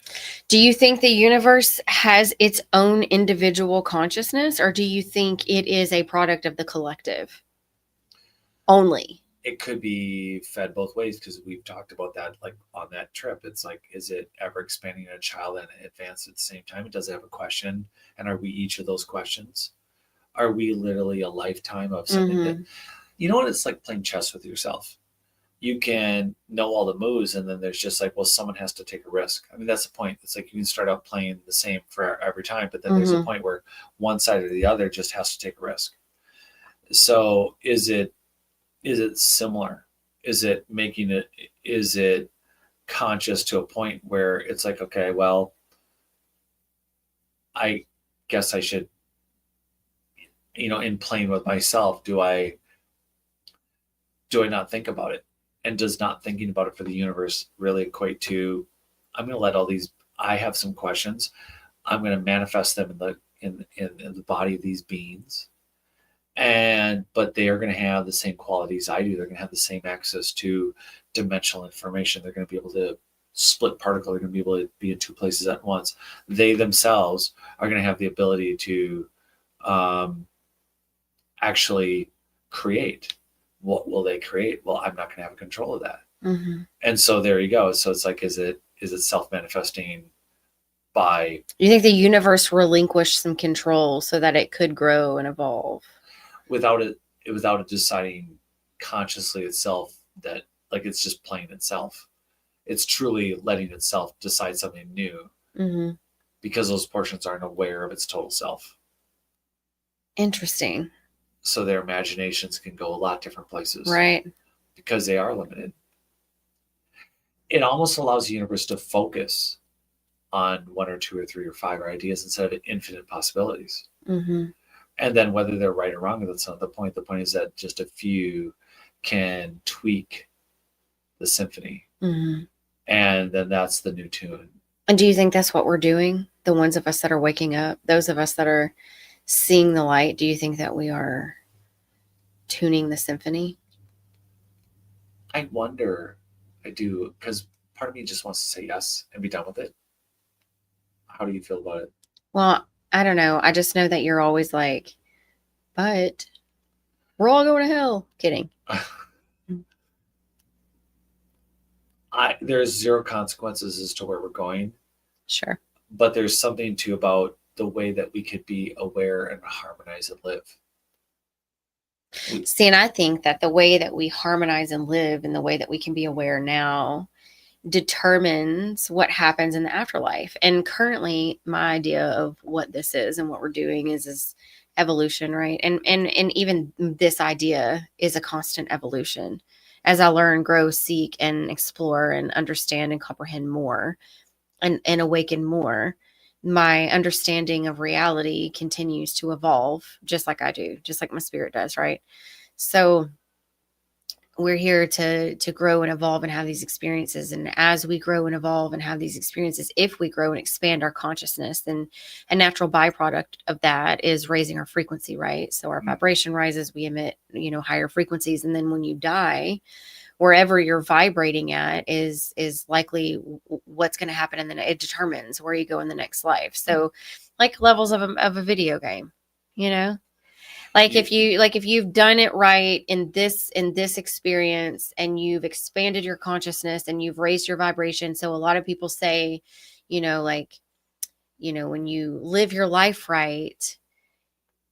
Do you think the universe has its own individual consciousness, or do you think it is a product of the collective only? It could be fed both ways, because we've talked about that, like on that trip. It's like, is it ever expanding in a child and advanced at the same time? Does it have a question? And are we each of those questions? Are we literally a lifetime of something that, you know what it's like playing chess with yourself? You can know all the moves, and then there's just like, well, someone has to take a risk. I mean, that's the point. It's like you can start out playing the same for every time, but then there's a point where one side or the other just has to take a risk. So is it similar? Is it conscious to a point where it's like, okay, well, I guess I should, in playing with myself, do I not think about it? And does not thinking about it for the universe really equate to, I'm going to let I have some questions. I'm going to manifest them in the body of these beings. But they are going to have the same qualities I do. They're going to have the same access to dimensional information. They're going to be able to split particle. They're going to be able to be in two places at once. They themselves are going to have the ability to actually create. What will they create? Well, I'm not going to have control of that. And so there you go. So it's like, is it self-manifesting by... You think the universe relinquished some control so that it could grow and evolve? Without it deciding consciously itself that, like, it's just playing itself. It's truly letting itself decide something new, because those portions aren't aware of its total self. Interesting. So their imaginations can go a lot different places, right? Because they are limited. It almost allows the universe to focus on one or two or three or five ideas instead of infinite possibilities. And then whether they're right or wrong, that's not the point. The point is that just a few can tweak the symphony. And then that's the new tune. And do you think that's what we're doing? The ones of us that are waking up, those of us that are seeing the light, do you think that we are tuning the symphony? I wonder. I do, because part of me just wants to say yes and be done with it. How do you feel about it? Well, I don't know. I just know that you're always like, but we're all going to hell. Kidding. There's zero consequences as to where we're going. Sure. but there's something too about the way that we could be aware and harmonize and live. See, and I think that the way that we harmonize and live and the way that we can be aware now determines what happens in the afterlife. And currently my idea of what this is and what we're doing is evolution, right? And even this idea is a constant evolution. As I learn, grow, seek, and explore and understand and comprehend more and awaken more, my understanding of reality continues to evolve just like I do, just like my spirit does, right? So we're here to grow and evolve and have these experiences. And as we grow and evolve and have these experiences, if we grow and expand our consciousness, then a natural byproduct of that is raising our frequency, right? So our vibration rises, we emit, higher frequencies. And then when you die, wherever you're vibrating at is likely what's going to happen. And then it determines where you go in the next life. So like levels of a video game, Like if you've done it right in this experience and you've expanded your consciousness and you've raised your vibration. So a lot of people say, when you live your life right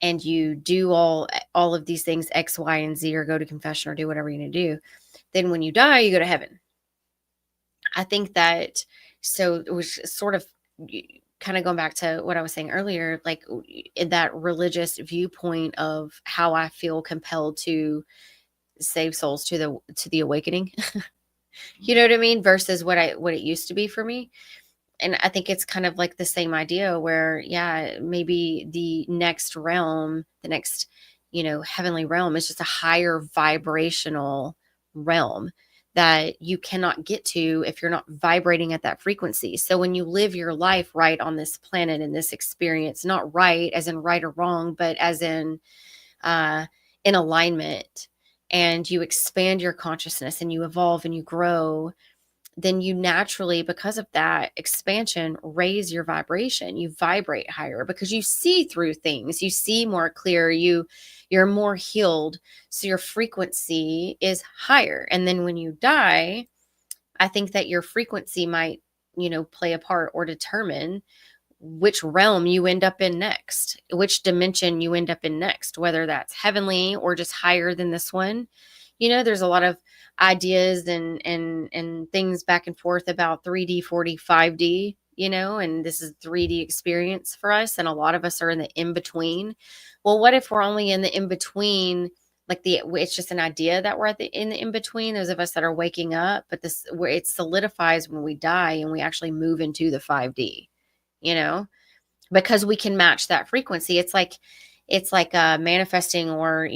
and you do all of these things, X, Y, and Z, or go to confession or do whatever you're going to do, then when you die, you go to heaven. I think that, so it was sort of kind of going back to what I was saying earlier, like in that religious viewpoint of how I feel compelled to save souls to the awakening, you know what I mean? Versus what it used to be for me. And I think it's kind of like the same idea where, yeah, maybe the next realm, the next, heavenly realm is just a higher vibrational realm that you cannot get to if you're not vibrating at that frequency. So when you live your life right on this planet in this experience, not right as in right or wrong, but as in alignment, and you expand your consciousness and you evolve and you grow, then you naturally, because of that expansion, raise your vibration. You vibrate higher because you see through things. You see more clear. You're more healed. So your frequency is higher. And then when you die, I think that your frequency might, play a part or determine which realm you end up in next, which dimension you end up in next, whether that's heavenly or just higher than this one. There's a lot of ideas and things back and forth about 3D, 4D, 5D, and this is 3D experience for us. And a lot of us are in the in-between. Well, what if we're only in the in-between? Like it's just an idea that we're in the in-between, those of us that are waking up, but where it solidifies when we die and we actually move into the 5D, because we can match that frequency. It's like manifesting or,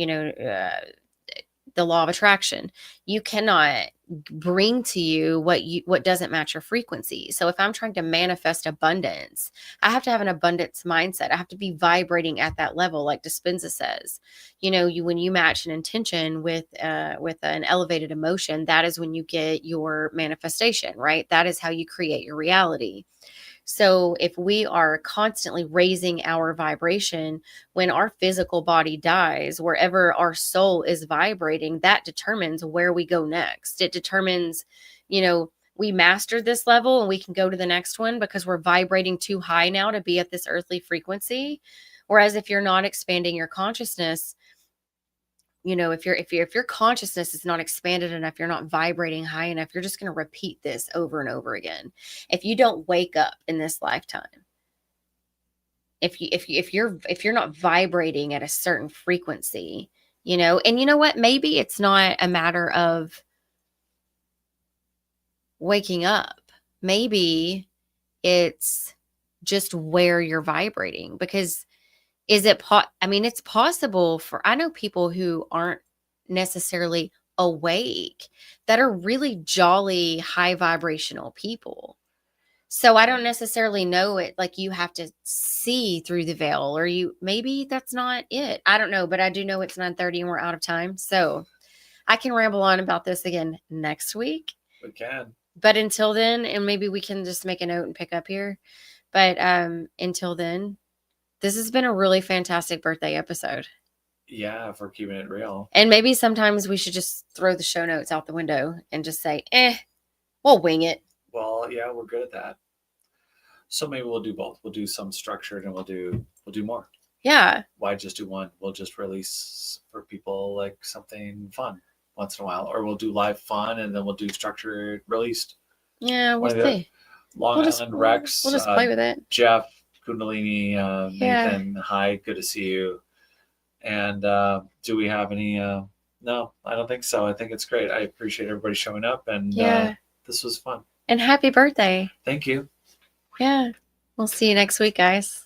the law of attraction. You cannot bring to you what doesn't match your frequency. So if I'm trying to manifest abundance, I have to have an abundance mindset. I have to be vibrating at that level, like Dispenza says. When you match an intention with an elevated emotion, that is when you get your manifestation, right? That is how you create your reality. So if we are constantly raising our vibration, when our physical body dies, wherever our soul is vibrating, that determines where we go next. It determines, we mastered this level and we can go to the next one because we're vibrating too high now to be at this earthly frequency. Whereas if you're not expanding your consciousness, if your consciousness is not expanded enough, you're not vibrating high enough, you're just going to repeat this over and over again. If you don't wake up in this lifetime, if you're not vibrating at a certain frequency, and you know what, maybe it's not a matter of waking up. Maybe it's just where you're vibrating, because it's possible I know people who aren't necessarily awake that are really jolly, high vibrational people. So I don't necessarily know it. Like you have to see through the veil, or maybe that's not it. I don't know, but I do know it's 9:30 and we're out of time. So I can ramble on about this again next week. We can. But until then, and maybe we can just make a note and pick up here. But until then, this has been a really fantastic birthday episode. Yeah, for keeping it real. And maybe sometimes we should just throw the show notes out the window and just say, we'll wing it. Well, yeah, we're good at that. So maybe we'll do both. We'll do some structured and we'll do more. Yeah. Why just do one? We'll just release for people like something fun once in a while, or we'll do live fun and then we'll do structured released. Yeah, we'll One of the see. Long Island Rex, We'll just play with it. Jeff, Kundalini, Yeah. Nathan, hi, good to see you. And do we have any? No, I don't think so. I think it's great. I appreciate everybody showing up, and Yeah. this was fun. And happy birthday. Thank you. Yeah. We'll see you next week, guys.